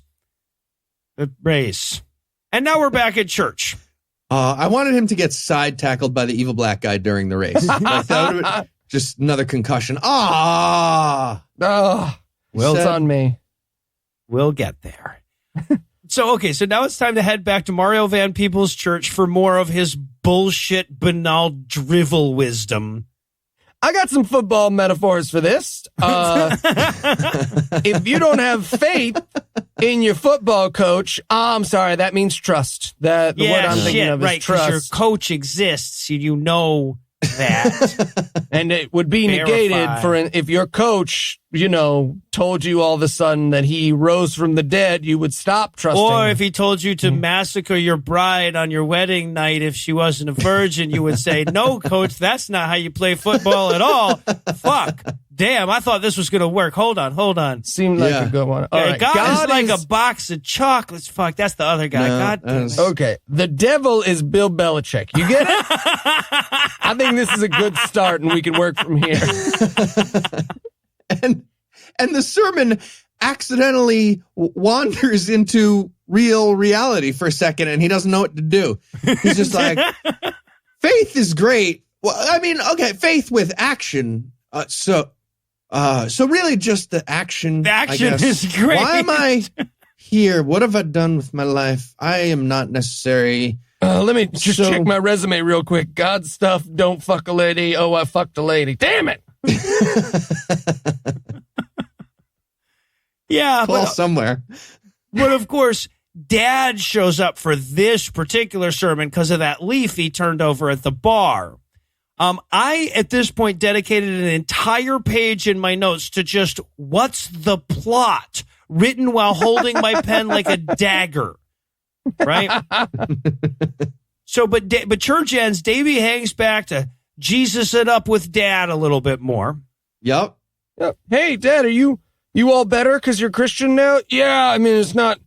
the race. And now we're back at church. I wanted him to get side tackled by the evil black guy during the race. Like, that would have been just another concussion. Well, it's on me. We'll get there. So now it's time to head back to Mario Van Peebles' church for more of his bullshit, banal drivel wisdom. I got some football metaphors for this. If you don't have faith in your football coach, I'm sorry, that means trust. The word I'm thinking of is trust. Your coach exists, you know that. And it would be negated if your coach, told you all of a sudden that he rose from the dead, you would stop trusting. Or if he told you to massacre your bride on your wedding night if she wasn't a virgin, you would say, no, coach, that's not how you play football at all. Fuck. Damn, I thought this was going to work. Hold on. Seemed like a good one. All right. God is like a box of chocolates. Fuck, that's the other guy. Okay. The devil is Bill Belichick. You get it? I think this is a good start, and we can work from here. And the sermon accidentally wanders into real reality for a second, and he doesn't know what to do. He's just like, faith is great. Well, I mean, okay, faith with action. So really just the action. The action is great. Why am I here? What have I done with my life? I am not necessary. Let me just check my resume real quick. God stuff, don't fuck a lady. Oh, I fucked a lady. Damn it. Yeah, but somewhere. But of course, Dad shows up for this particular sermon because of that leaf he turned over at the bar. I, at this point, dedicated an entire page in my notes to just what's the plot, written while holding my pen like a dagger. Right? So, but church ends, Davey hangs back to Jesus it up with Dad a little bit more. Yep. Hey, Dad, are you all better because you're Christian now? Yeah, I mean, it's not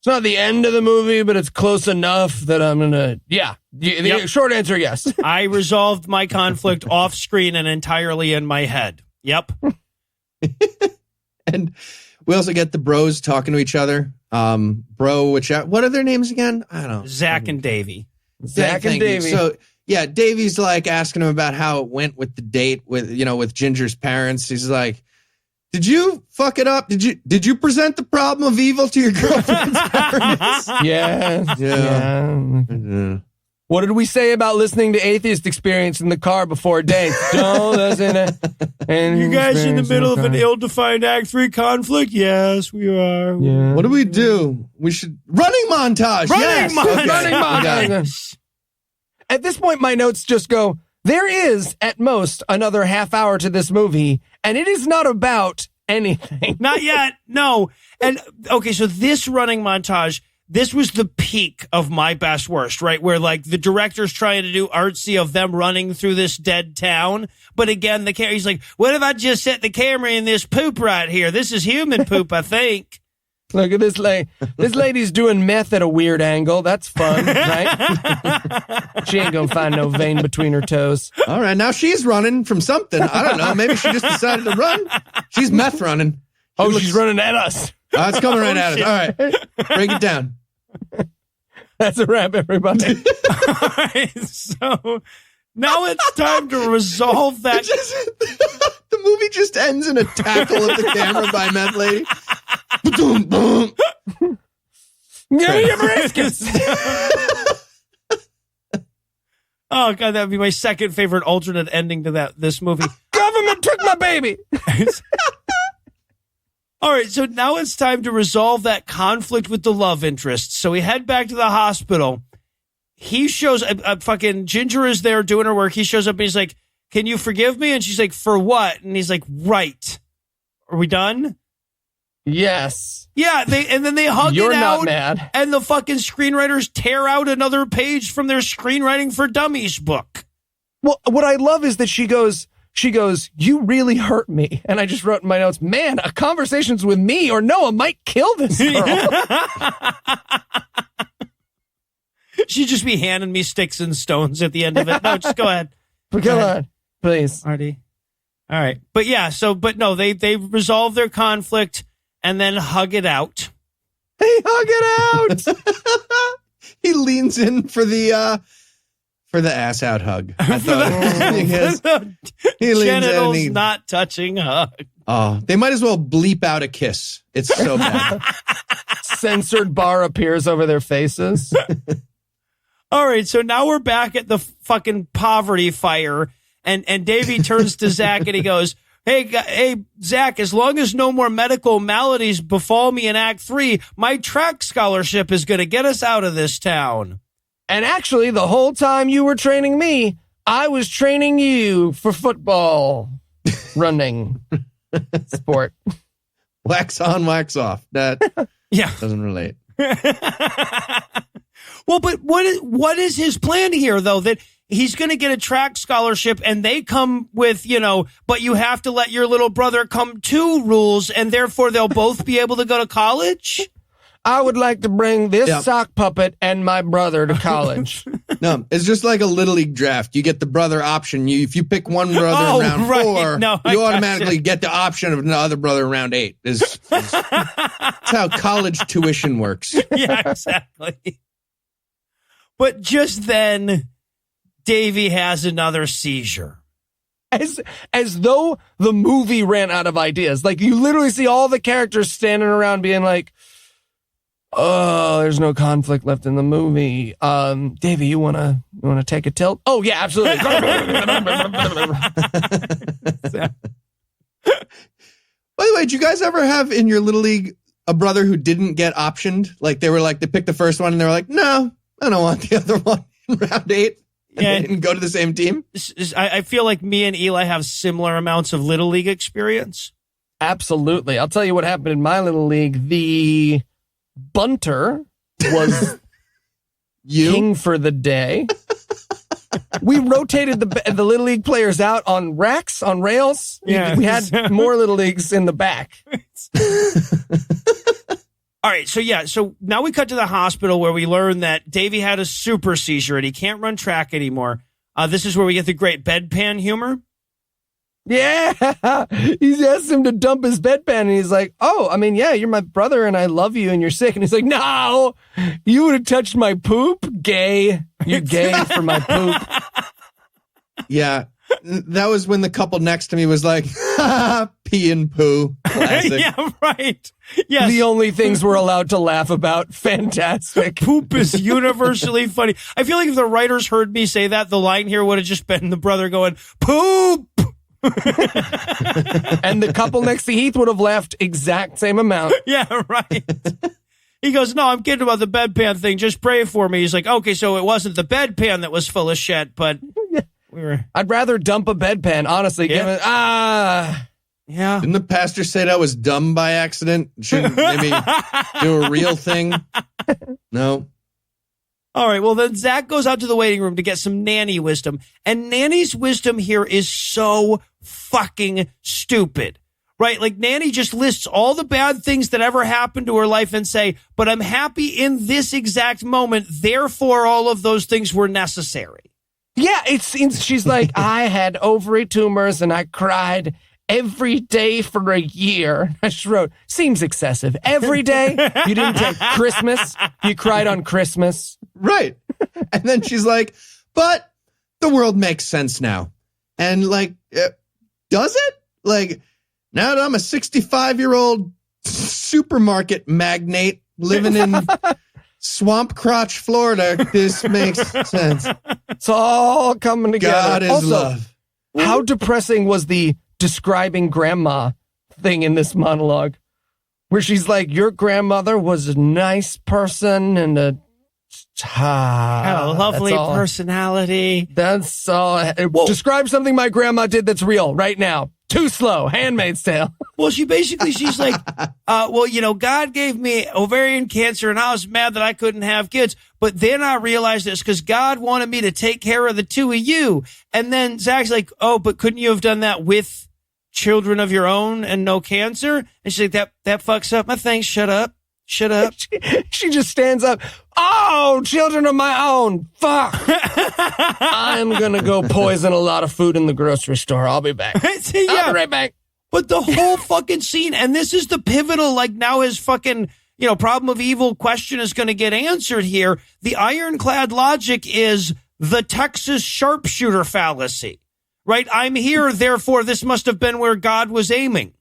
the end of the movie, but it's close enough that I'm gonna. Yeah, the short answer, yes. I resolved my conflict off screen and entirely in my head. Yep. And we also get the bros talking to each other. What are their names again? I don't know. Zach and Davey. Zach and Davey. So yeah, Davey's like asking him about how it went with the date with Ginger's parents. He's like, did you fuck it up? Did you present the problem of evil to your girlfriend's parents? Yeah. What did we say about listening to Atheist Experience in the car before dates? Don't listen to. And you guys in the middle of an ill-defined Act 3 conflict? Yes, we are. Yeah. What do we do? We should running montage. Running montage. At this point, my notes just go, there is, at most, another half hour to this movie, and it is not about anything. Not yet, no. And, okay, so this running montage, this was the peak of my best worst, right? Where, like, the director's trying to do artsy of them running through this dead town, but again, he's like, what if I just set the camera in this poop right here? This is human poop, I think. Look at this lady. This lady's doing meth at a weird angle. That's fun, right? She ain't gonna find no vein between her toes. All right, now she's running from something. I don't know. Maybe she just decided to run. She's meth running. She's running at us. It's coming right at us. All right, break it down. That's a wrap, everybody. All right, so now it's time to resolve that. The movie just ends in a tackle of the camera by meth lady. Give me your briskets. Oh god, that would be my second favorite alternate ending to this movie. Government took my baby. All right, so now it's time to resolve that conflict with the love interest. So we head back to the hospital. He shows fucking Ginger is there doing her work. He shows up and he's like, "Can you forgive me?" And she's like, "For what?" And he's like, "Right." Are we done? Yes. Yeah, and then they hug You're it out. not mad. And the fucking screenwriters tear out another page from their Screenwriting for Dummies book. Well, what I love is that she goes, She goes, "You really hurt me." And I just wrote in my notes, "Man, a conversations with me or Noah might kill this girl." She'd just be handing me sticks and stones at the end of it. No, just go ahead. Come on, please. Artie. All right. But yeah, but no, they resolve their conflict and then hug it out. They hug it out. He leans in for the ass out hug. I thought he leans genitals in not touching hug. Oh, they might as well bleep out a kiss. It's so bad. Censored bar appears over their faces. All right, so now we're back at the fucking poverty fire, and Davey turns to Zach and he goes, Hey, Zach, as long as no more medical maladies befall me in Act 3, my track scholarship is going to get us out of this town. And actually, the whole time you were training me, I was training you for football, running, sport. Wax on, wax off. That doesn't relate. Well, but what is his plan here, though? That he's going to get a track scholarship and they come with, but you have to let your little brother come too rules, and therefore they'll both be able to go to college? I would like to bring this sock puppet and my brother to college. No, it's just like a Little League draft. You get the brother option. If you pick one brother in round 4, you automatically get the option of another brother in round 8. That's how college tuition works. Yeah, exactly. But just then, Davey has another seizure. As though the movie ran out of ideas. Like, you literally see all the characters standing around being like, "Oh, there's no conflict left in the movie. Davey, you wanna take a tilt?" "Oh yeah, absolutely." By the way, did you guys ever have in your Little League a brother who didn't get optioned? Like they picked the first one and they were like, "No, I don't want the other one in round 8." And they didn't go to the same team. I feel like me and Eli have similar amounts of Little League experience. Absolutely. I'll tell you what happened in my Little League. The bunter was king for the day. We rotated the Little League players out on racks, on rails. Yeah. We had more Little Leagues in the back. All right, so now we cut to the hospital where we learn that Davey had a super seizure and he can't run track anymore. This is where we get the great bedpan humor. Yeah, he asked him to dump his bedpan, and he's like, "Oh, I mean, yeah, you're my brother, and I love you, and you're sick." And he's like, "No, you would have touched my poop, gay. You're gay for my poop." Yeah, that was when the couple next to me was like, "Pee and poo." Classic. Yeah, right. Yes. The only things we're allowed to laugh about. Fantastic. Poop is universally funny. I feel like if the writers heard me say that, the line here would have just been the brother going, "Poop." And the couple next to Heath would have laughed exact same amount. Yeah, right. He goes, "No, I'm kidding about the bedpan thing. Just pray for me." He's like, "Okay, so it wasn't the bedpan that was full of shit, but we were." I'd rather dump a bedpan, honestly. Yeah. Yeah. Didn't the pastor say that was dumb by accident? Shouldn't maybe do a real thing? No. All right, well, then Zach goes out to the waiting room to get some nanny wisdom. And Nanny's wisdom here is so fucking stupid, right? Like, Nanny just lists all the bad things that ever happened to her life and say, "But I'm happy in this exact moment, therefore all of those things were necessary." Yeah, she's like, "I had ovary tumors and I cried every day for a year." I just wrote, seems excessive. Every day? You didn't take Christmas? You cried on Christmas? Right. And then she's like, "But the world makes sense now." And like, does it? Like, now that I'm a 65-year-old supermarket magnate living in Swamp Crotch, Florida, this makes sense. It's all coming together. God is also, love. How depressing was the describing grandma thing in this monologue, where she's like, "Your grandmother was a nice person and a lovely personality." That's all. Describe something my grandma did that's real right now. Too slow. Handmaid's Tale. Well, she's like, well, God gave me ovarian cancer and I was mad that I couldn't have kids. but they're not realizing this because God wanted me to take care of the two of you. And then Zach's like, oh, but couldn't you have done that with children of your own and no cancer? And she's like, that fucks up my thing. Shut up. She just stands up. Oh, children of my own. Fuck. I'm going to go poison a lot of food in the grocery store. I'll be back. I'll be right back. But the whole fucking scene, and this is the pivotal, like now his fucking, problem of evil question is going to get answered here. The ironclad logic is the Texas sharpshooter fallacy, right? I'm here, therefore this must have been where God was aiming.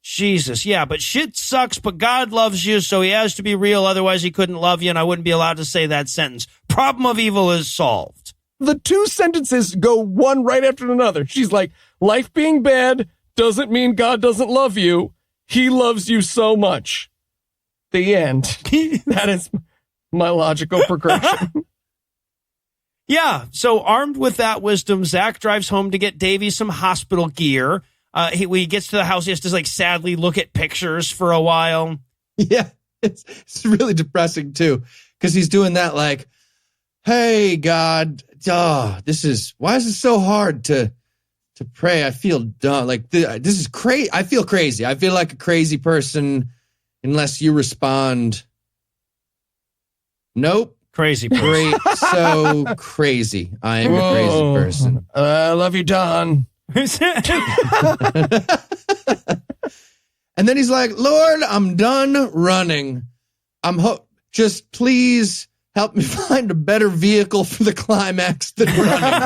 Jesus, yeah, but shit sucks, but God loves you, so he has to be real, otherwise he couldn't love you, and I wouldn't be allowed to say that sentence. Problem of evil is solved. The two sentences go one right after another. She's like, life being bad doesn't mean God doesn't love you. He loves you so much. The end. That is my logical progression. Yeah, so armed with that wisdom, Zach drives home to get Davey some hospital gear. When he gets to the house, he has to like sadly look at pictures for a while. Yeah, it's really depressing too, because he's doing that like, hey God, why is it so hard to pray? I feel dumb. Like this is crazy. I feel crazy. I feel like a crazy person unless you respond. Nope. Crazy person. Great. So crazy. I am a crazy person. I love you, Don. And then he's like, Lord, I'm done running. Just please help me find a better vehicle for the climax than running.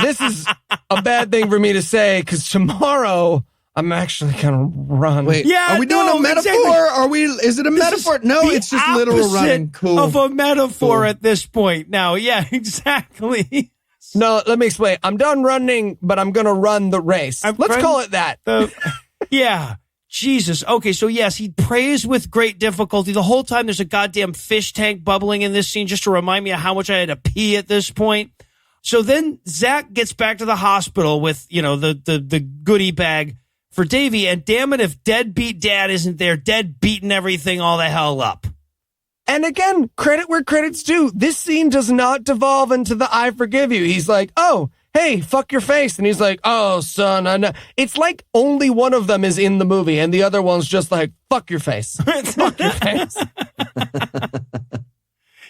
This is a bad thing for me to say because tomorrow I'm actually going to run. Wait, are we doing a metaphor? Exactly. Is it a metaphor? No, it's just literal running. Cool. Of a metaphor at this point now. Yeah, exactly. No, let me explain. I'm done running, but I'm going to run the race. Let's call it that. Yeah. Jesus. Okay, so yes, he prays with great difficulty. The whole time there's a goddamn fish tank bubbling in this scene just to remind me of how much I had to pee at this point. So then Zach gets back to the hospital with, the goodie bag for Davey, and damn it if deadbeat dad isn't there, dead beating everything all the hell up. And again, credit where credit's due. This scene does not devolve into the I forgive you. He's like, oh, hey, fuck your face. And he's like, oh, son, I know. It's like only one of them is in the movie, and the other one's just like, fuck your face. Fuck your face.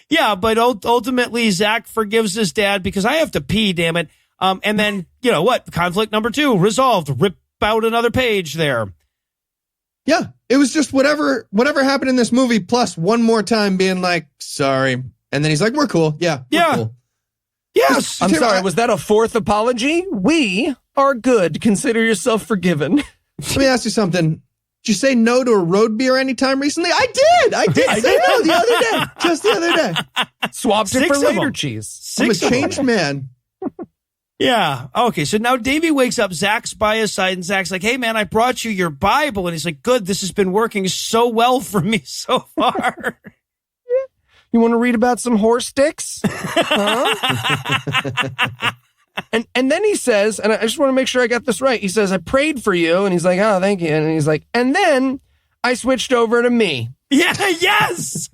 Yeah, but ultimately, Zach forgives his dad because I have to pee, damn it. And then, what? Conflict number 2, resolved. Rip out another page there. Yeah, it was just whatever happened in this movie, plus one more time being like, sorry. And then he's like, we're cool. Yeah, we're cool. Yes. I'm sorry, was that a fourth apology? We are good. Consider yourself forgiven. Let me ask you something. Did you say no to a road beer anytime recently? I did say no the other day. Just the other day. Swapped it for later cheese. I'm a changed man. Yeah. Okay. So now Davey wakes up. Zach's by his side, and Zach's like, hey, man, I brought you your Bible. And he's like, good. This has been working so well for me so far. You want to read about some horse sticks? Huh? And then he says, and I just want to make sure I got this right. He says, I prayed for you. And he's like, oh, thank you. And he's like, and then I switched over to me. Yeah. Yes.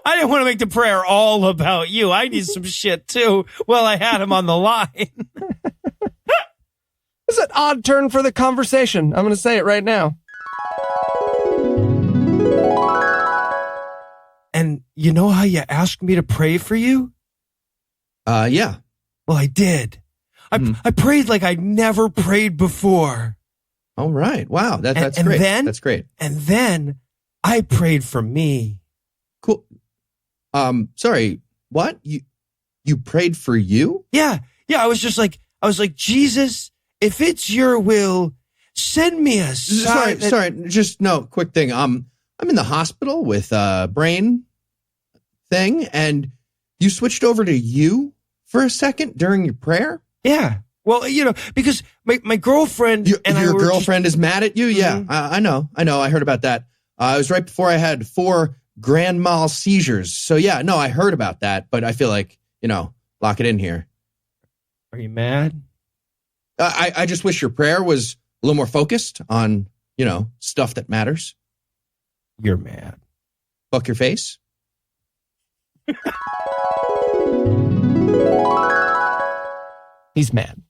I didn't want to make the prayer all about you. I need some shit too. Well, I had him on the line. It's an odd turn for the conversation. I'm going to say it right now. And you know how you asked me to pray for you? Yeah. Well, I did. I prayed like I never prayed before. All right. Wow. That's great. That's great. And then I prayed for me. Cool. Sorry, what? You prayed for you? Yeah. I was like, Jesus, if it's your will, send me a sign. Sorry. Just no quick thing. I'm in the hospital with a brain thing, and you switched over to you for a second during your prayer? Yeah. Well, because my girlfriend your girlfriend is mad at you. Yeah, I know. I heard about that. It was right before I had 4 grand mal seizures. So yeah, no, I heard about that, but I feel like, lock it in here. Are you mad? I just wish your prayer was a little more focused on, stuff that matters. You're mad. Fuck your face. He's mad.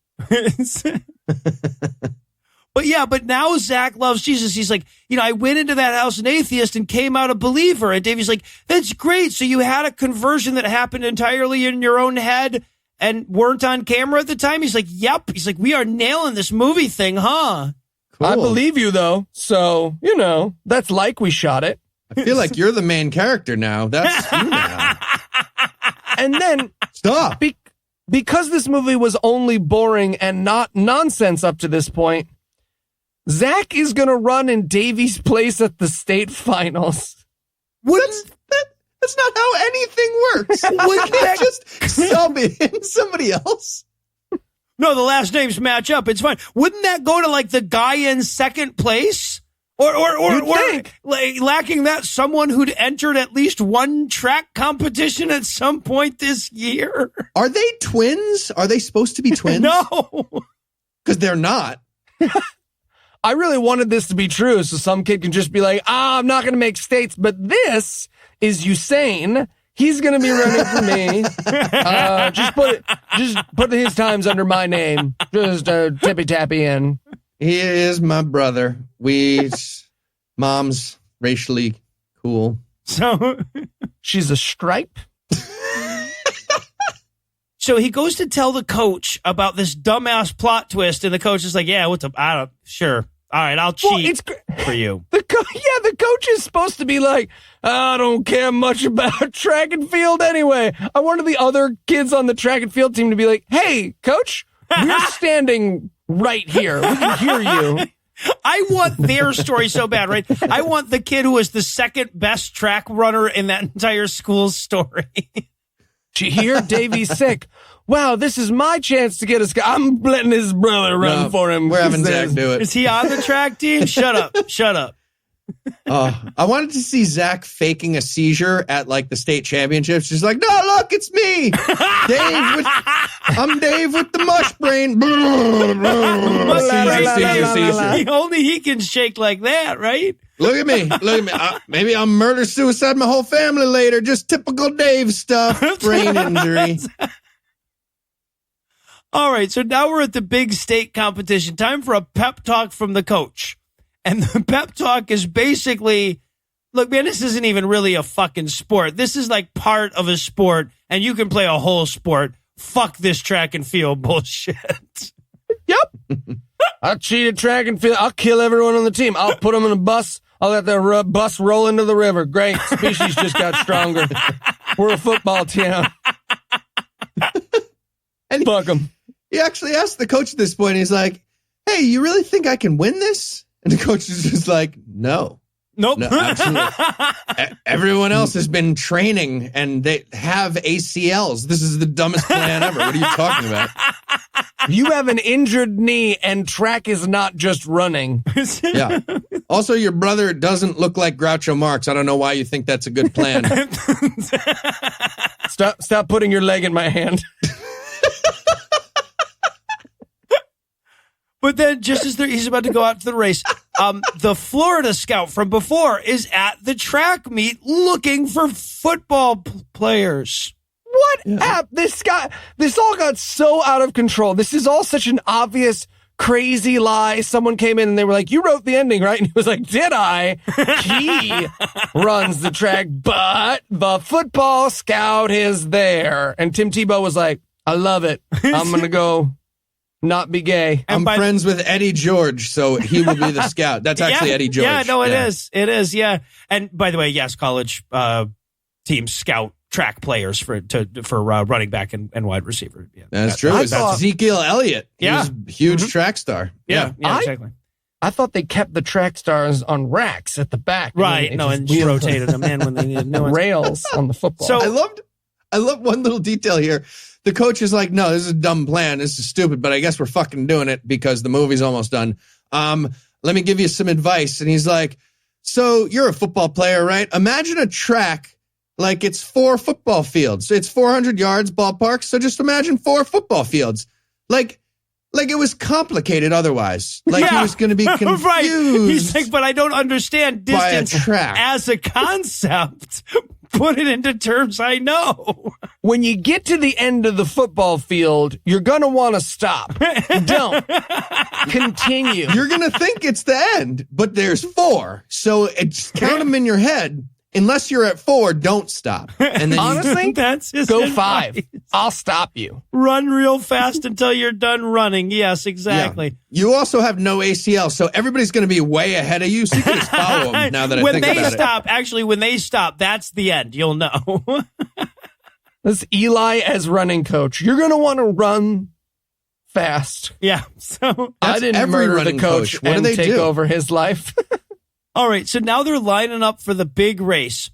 But now Zach loves Jesus. He's like, I went into that house an atheist and came out a believer. And Davey's like, that's great. So you had a conversion that happened entirely in your own head and weren't on camera at the time? He's like, yep. He's like, we are nailing this movie thing, huh? Cool. I believe you, though. So, that's like we shot it. I feel like you're the main character now. That's you now. And then... Stop. Because this movie was only boring and not nonsense up to this point, Zach is going to run in Davey's place at the state finals. That's not how anything works. Wouldn't that just sub in somebody else? No, the last names match up. It's fine. Wouldn't that go to like the guy in second place? Or like, lacking that, someone who'd entered at least one track competition at some point this year? Are they twins? Are they supposed to be twins? No. Because they're not. I really wanted this to be true, so some kid can just be like, I'm not going to make states, but this is Usain. He's going to be running for me. Just put his times under my name. Just tippy-tappy in. He is my brother. Mom's racially cool. So she's a stripe. So he goes to tell the coach about this dumbass plot twist, and the coach is like, "Yeah, sure, all right, I'll cheat for you." The coach is supposed to be like, I don't care much about track and field anyway. I wanted the other kids on the track and field team to be like, "Hey, coach, we're standing right here. We can hear you." I want their story so bad, right? I want the kid who was the second best track runner in that entire school's story. Did you hear Davey's sick? Wow, this is my chance to get a sky. I'm letting his brother run for him. We're having Zach do it. Is he on the track team? Shut up. I wanted to see Zach faking a seizure at like the state championships. She's like, no, look, it's me. I'm Dave with the mush brain. Only he can shake like that, right? Look at me. Maybe I'll murder, suicide my whole family later. Just typical Dave stuff. Brain injury. All right, so now we're at the big state competition. Time for a pep talk from the coach. And the pep talk is basically, look, man, this isn't even really a fucking sport. This is like part of a sport, and you can play a whole sport. Fuck this track and field bullshit. Yep. I'll cheat at track and field. I'll kill everyone on the team. I'll put them in a bus. I'll let the bus roll into the river. Great. Species just got stronger. We're a football team. And fuck them. He actually asked the coach at this point, he's like, hey, you really think I can win this? And the coach is just like, no. Nope. No, absolutely. Everyone else has been training and they have ACLs. This is the dumbest plan ever. What are you talking about? You have an injured knee and track is not just running. Yeah. Also, your brother doesn't look like Groucho Marx. I don't know why you think that's a good plan. Stop putting your leg in my hand. But then just as he's about to go out to the race, the Florida scout from before is at the track meet looking for football players. What app? This all got so out of control. This is all such an obvious, crazy lie. Someone came in and they were like, you wrote the ending, right? And he was like, did I? He runs the track, but the football scout is there. And Tim Tebow was like, I love it. I'm going to go not be gay. I'm friends with Eddie George, so he will be the scout. That's actually Eddie George. Yeah, no, it is. It is, yeah. And by the way, yes, college teams scout track players for running back and wide receiver. Yeah, that's true. That's Ezekiel Elliott. He was a huge track star. Yeah, exactly. I thought they kept the track stars on racks at the back. Right, and just rotated them in when they needed new ones. Rails on the football. So I love one little detail here. The coach is like, no, this is a dumb plan. This is stupid, but I guess we're fucking doing it because the movie's almost done. Let me give you some advice. And he's like, so you're a football player, right? Imagine a track like it's 4 football fields. It's 400 yards ballpark. So just imagine 4 football fields. Like Like, it was complicated otherwise. Like, he was going to be confused. Right. He's like, but I don't understand by a distance track. as a concept. Put it into terms I know. When you get to the end of the football field, you're going to want to stop. Don't. Continue. You're going to think it's the end, but there's 4. So count them in your head. Unless you're at 4, don't stop. And then Honestly, that's his go advice. 5. I'll stop you. Run real fast until you're done running. Yes, exactly. Yeah. You also have no ACL, so everybody's going to be way ahead of you, so you can just follow them now that I think about it. Actually, when they stop, that's the end. You'll know. This Eli as running coach. You're going to want to run fast. Yeah. So I didn't murder the coach What and do they take do? over his life. all right. So now they're lining up for the big race.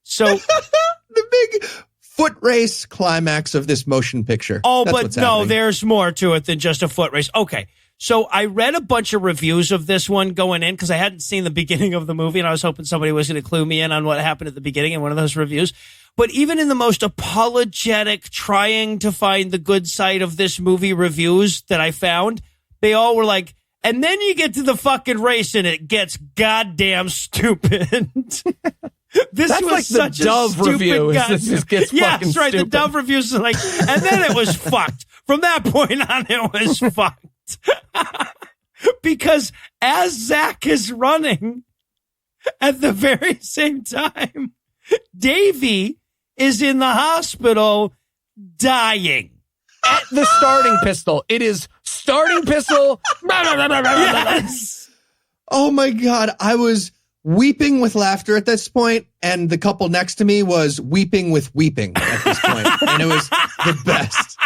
So The big foot race climax of this motion picture. oh, That's but what's no, happening. there's more to it than just a foot race. Okay. So I read a bunch of reviews of this one going in because I hadn't seen the beginning of the movie and I was hoping somebody was going to clue me in on what happened at the beginning in one of those reviews. But even in the most apologetic, trying to find the good side of this movie reviews that I found, they all were like, and then you get to the fucking race and it gets goddamn stupid. That's was like the such a Dove stupid review. goddamn- This just gets fucking yes, right. stupid. The Dove reviews are like, and then it was fucked. From that point on, it was fucked. Because as Zach is running, at the very same time, Davey is in the hospital dying. At the starting pistol. It is starting pistol. Yes. Oh my God. I was weeping with laughter at this point, and the couple next to me was weeping with weeping at this point. And it was the best.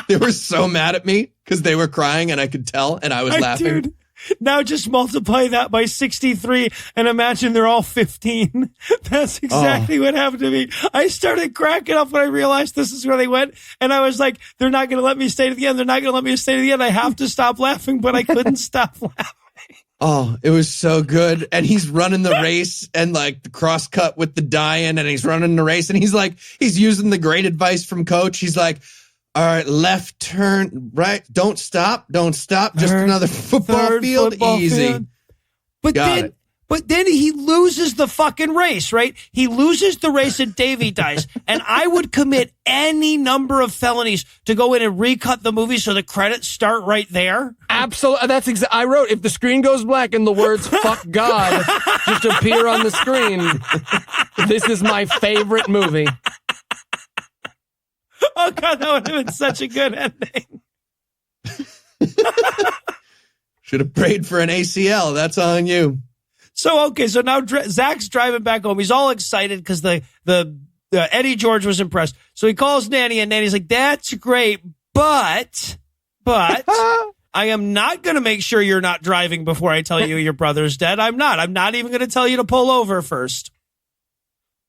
They were so mad at me because they were crying and I could tell, and I was laughing. Dude, now just multiply that by 63 and imagine they're all 15. That's exactly what happened to me. I started cracking up when I realized this is where they went. And I was like, they're not going to let me stay to the end. They're not going to let me stay to the end. I have to stop laughing, but I couldn't stop laughing. Oh, it was so good. And he's running the race and like the cross cut with the dying, and he's running the race, and he's like, he's using the great advice from coach. He's like, all right, left turn, right. Don't stop. Just another football field. Easy. Field. But Got it. But then he loses the fucking race, right? He loses the race and Davey dies. And I would commit any number of felonies to go in and recut the movie so the credits start right there. Absolutely. That's I wrote, if the screen goes black and the words "fuck God" just appear on the screen, this is my favorite movie. Oh, God, that would have been such a good ending. Should have prayed for an ACL. That's on you. So, okay, so now Zach's driving back home. He's all excited because the Eddie George was impressed. So he calls Nanny, and Nanny's like, that's great, but I am not going to make sure you're not driving before I tell you your brother's dead. I'm not even going to tell you to pull over first.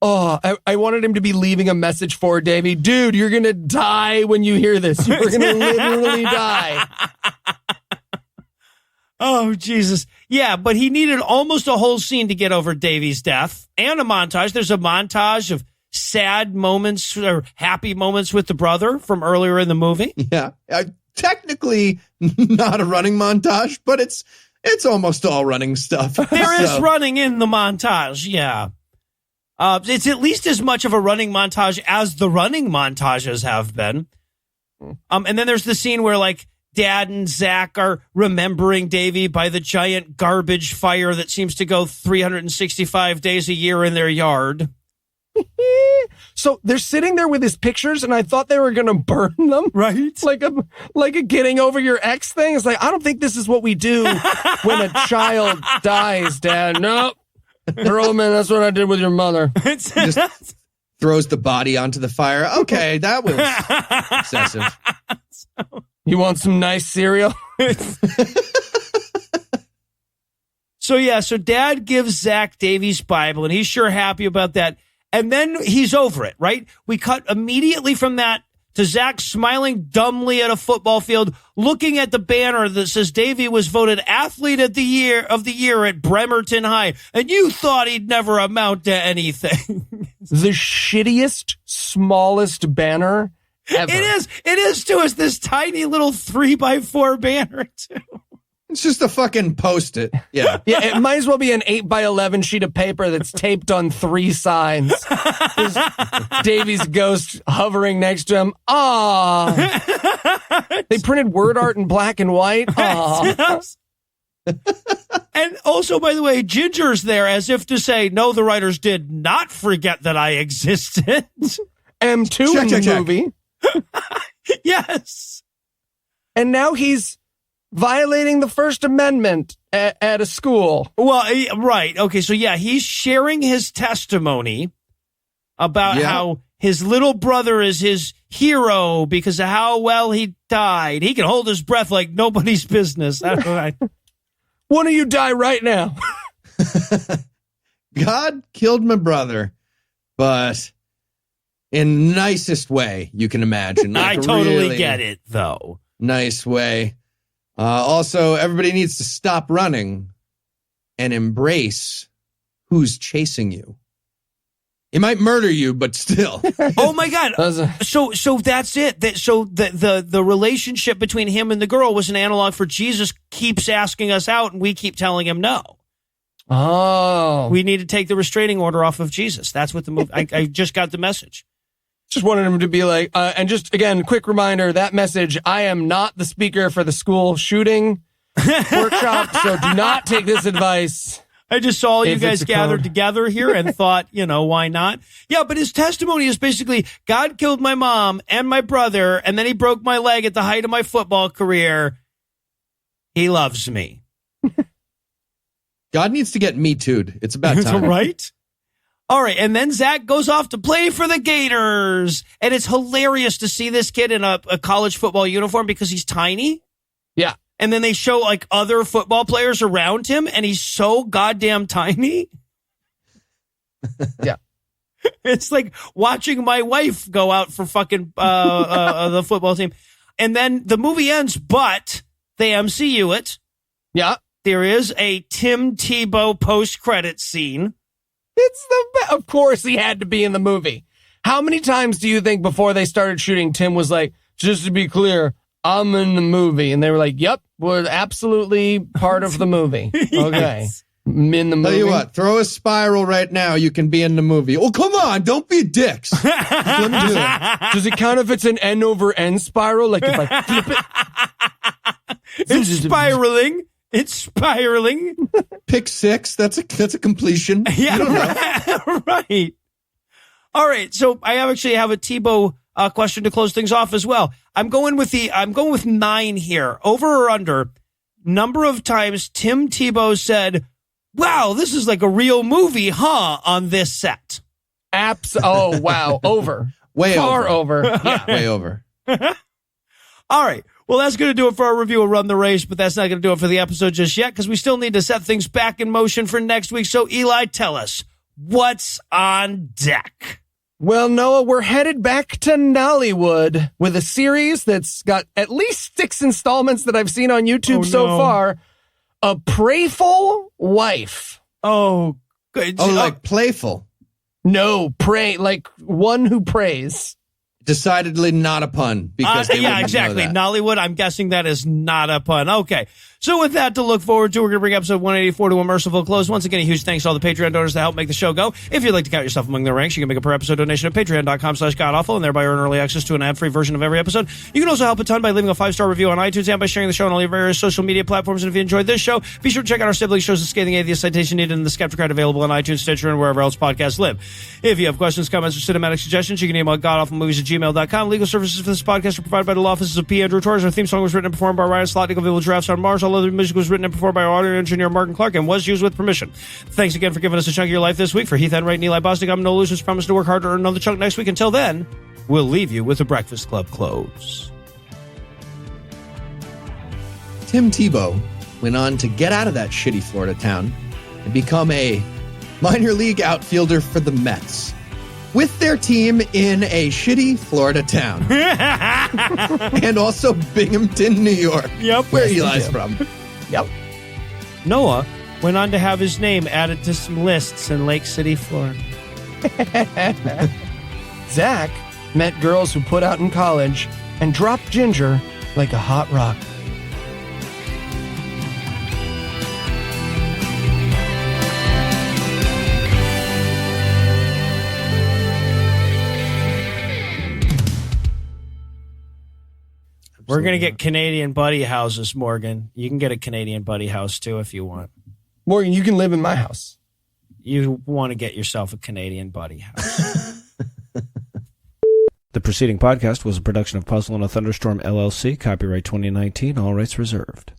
Oh, I wanted him to be leaving a message for Davey. Dude, you're going to die when you hear this. You're going to literally die. Oh, Jesus. Yeah, but he needed almost a whole scene to get over Davey's death and a montage. There's a montage of sad moments or happy moments with the brother from earlier in the movie. Yeah. Technically not a running montage, but it's almost all running stuff. There is running in the montage, yeah. It's at least as much of a running montage as the running montages have been. And then there's the scene where, like, Dad and Zach are remembering Davey by the giant garbage fire that seems to go 365 days a year in their yard. So they're sitting there with his pictures, and I thought they were going to burn them. Right. Like a getting over your ex thing. It's like, I don't think this is what we do when a child dies, Dad. Nope. Roman, that's what I did with your mother. Just throws the body onto the fire. Okay, that was excessive. You want some nice cereal? So Dad gives Zach Davey's Bible, and he's sure happy about that. And then he's over it, right? We cut immediately from that to Zach smiling dumbly at a football field, looking at the banner that says Davey was voted Athlete of the Year at Bremerton High, and you thought he'd never amount to anything. The shittiest, smallest banner ever. It is too. It's this tiny little 3x4 banner too. It's just a fucking Post-it. Yeah. Yeah, it might as well be an 8x11 sheet of paper that's taped on 3 sides. There's Davy's ghost hovering next to him. Ah, they printed word art in black and white. Ah. And also, by the way, Ginger's there as if to say, no, the writers did not forget that I existed. M2 in the movie. Yes. And now he's violating the First Amendment at a school. Well, right. Okay, so yeah, he's sharing his testimony about how his little brother is his hero because of how well he died. He can hold his breath like nobody's business. That's right. Why don't you die right now? God killed my brother, but in the nicest way you can imagine. Like I totally really get it, though. Nice way. Also, everybody needs to stop running and embrace who's chasing you. He might murder you, but still. Oh my God! So that's it. So the relationship between him and the girl was an analog for Jesus keeps asking us out, and we keep telling him no. Oh, We need to take the restraining order off of Jesus. That's what the movie. I just got the message. just wanted him to be like, and just again, quick reminder, that message, I am not the speaker for the school shooting workshop, so do not take this advice. I just saw you If guys it's a gathered code. together here and thought, why not? Yeah, but his testimony is basically, God killed my mom and my brother, and then he broke my leg at the height of my football career. He loves me. God needs to get Me Too'd. It's about time. Right? All right, and then Zach goes off to play for the Gators, and it's hilarious to see this kid in a college football uniform because he's tiny. Yeah. And then they show like other football players around him, and he's so goddamn tiny. Yeah. It's like watching my wife go out for fucking the football team. And then the movie ends, but they MCU it. Yeah. There is a Tim Tebow post-credit scene. It's of course he had to be in the movie. How many times do you think before they started shooting, Tim was like, just to be clear, I'm in the movie? And they were like, yep, we're absolutely part of the movie. Okay. Yes. I'm in the movie. Tell you what, throw a spiral right now. You can be in the movie. Oh, come on. Don't be dicks. Let me do it. Does it count if it's an N over N spiral? Like if I flip it? It's spiraling. It's spiraling. Pick 6. That's a completion. Yeah, right. All right. So I actually have a Tebow question to close things off as well. I'm going with 9 here. Over or under? Number of times Tim Tebow said, "Wow, this is like a real movie, huh?" on this set. Oh, wow. Over. Way Far over. Yeah. Way over. All right. Well, that's going to do it for our review of Run the Race, but that's not going to do it for the episode just yet because we still need to set things back in motion for next week. So, Eli, tell us, what's on deck? Well, Noah, we're headed back to Nollywood with a series that's got at least 6 installments that I've seen on YouTube so far. A Prayful Wife. Oh, good. Oh, like playful. No, pray, like one who prays. Decidedly not a pun because they yeah, wouldn't exactly. know that. Nollywood, I'm guessing that is not a pun. Okay. So with that to look forward to, we're going to bring episode 184 to a merciful close. Once again, a huge thanks to all the Patreon donors that help make the show go. If you'd like to count yourself among the ranks, you can make a per episode donation at patreon.com/godawful and thereby earn early access to an ad-free version of every episode. You can also help a ton by leaving a 5-star review on iTunes and by sharing the show on all your various social media platforms. And if you enjoyed this show, be sure to check out our sibling shows, The Scathing Atheist, Citation Needed, and The Skeptic Guide, available on iTunes, Stitcher, and wherever else podcasts live. If you have questions, comments, or cinematic suggestions, you can email godawfulmovies@gmail.com. Legal services for this podcast are provided by the law offices of P. Andrew Torres. Our theme song was written and performed by Ryan Slotnick of Village Drafts on Mars. All other music was written and performed by our audio engineer Martin Clark and was used with permission. Thanks again for giving us a chunk of your life this week. For HeathEnwright and Eli Bosnick, I'm no losers. Promise to work hard to earn another chunk next week. Until then, we'll leave you with the Breakfast Club close. Tim Tebow went on to get out of that shitty Florida town and become a minor league outfielder for the Mets with their team in a shitty Florida town. And also Binghamton, New York. Yep. Where Eli's from. Yep. Noah went on to have his name added to some lists in Lake City, Florida. Zach met girls who put out in college, and dropped Ginger like a hot rock. We're going to get Canadian buddy houses, Morgan. You can get a Canadian buddy house, too, if you want. Morgan, you can live in my house. You want to get yourself a Canadian buddy house. The preceding podcast was a production of Puzzle and a Thunderstorm, LLC. Copyright 2019. All rights reserved.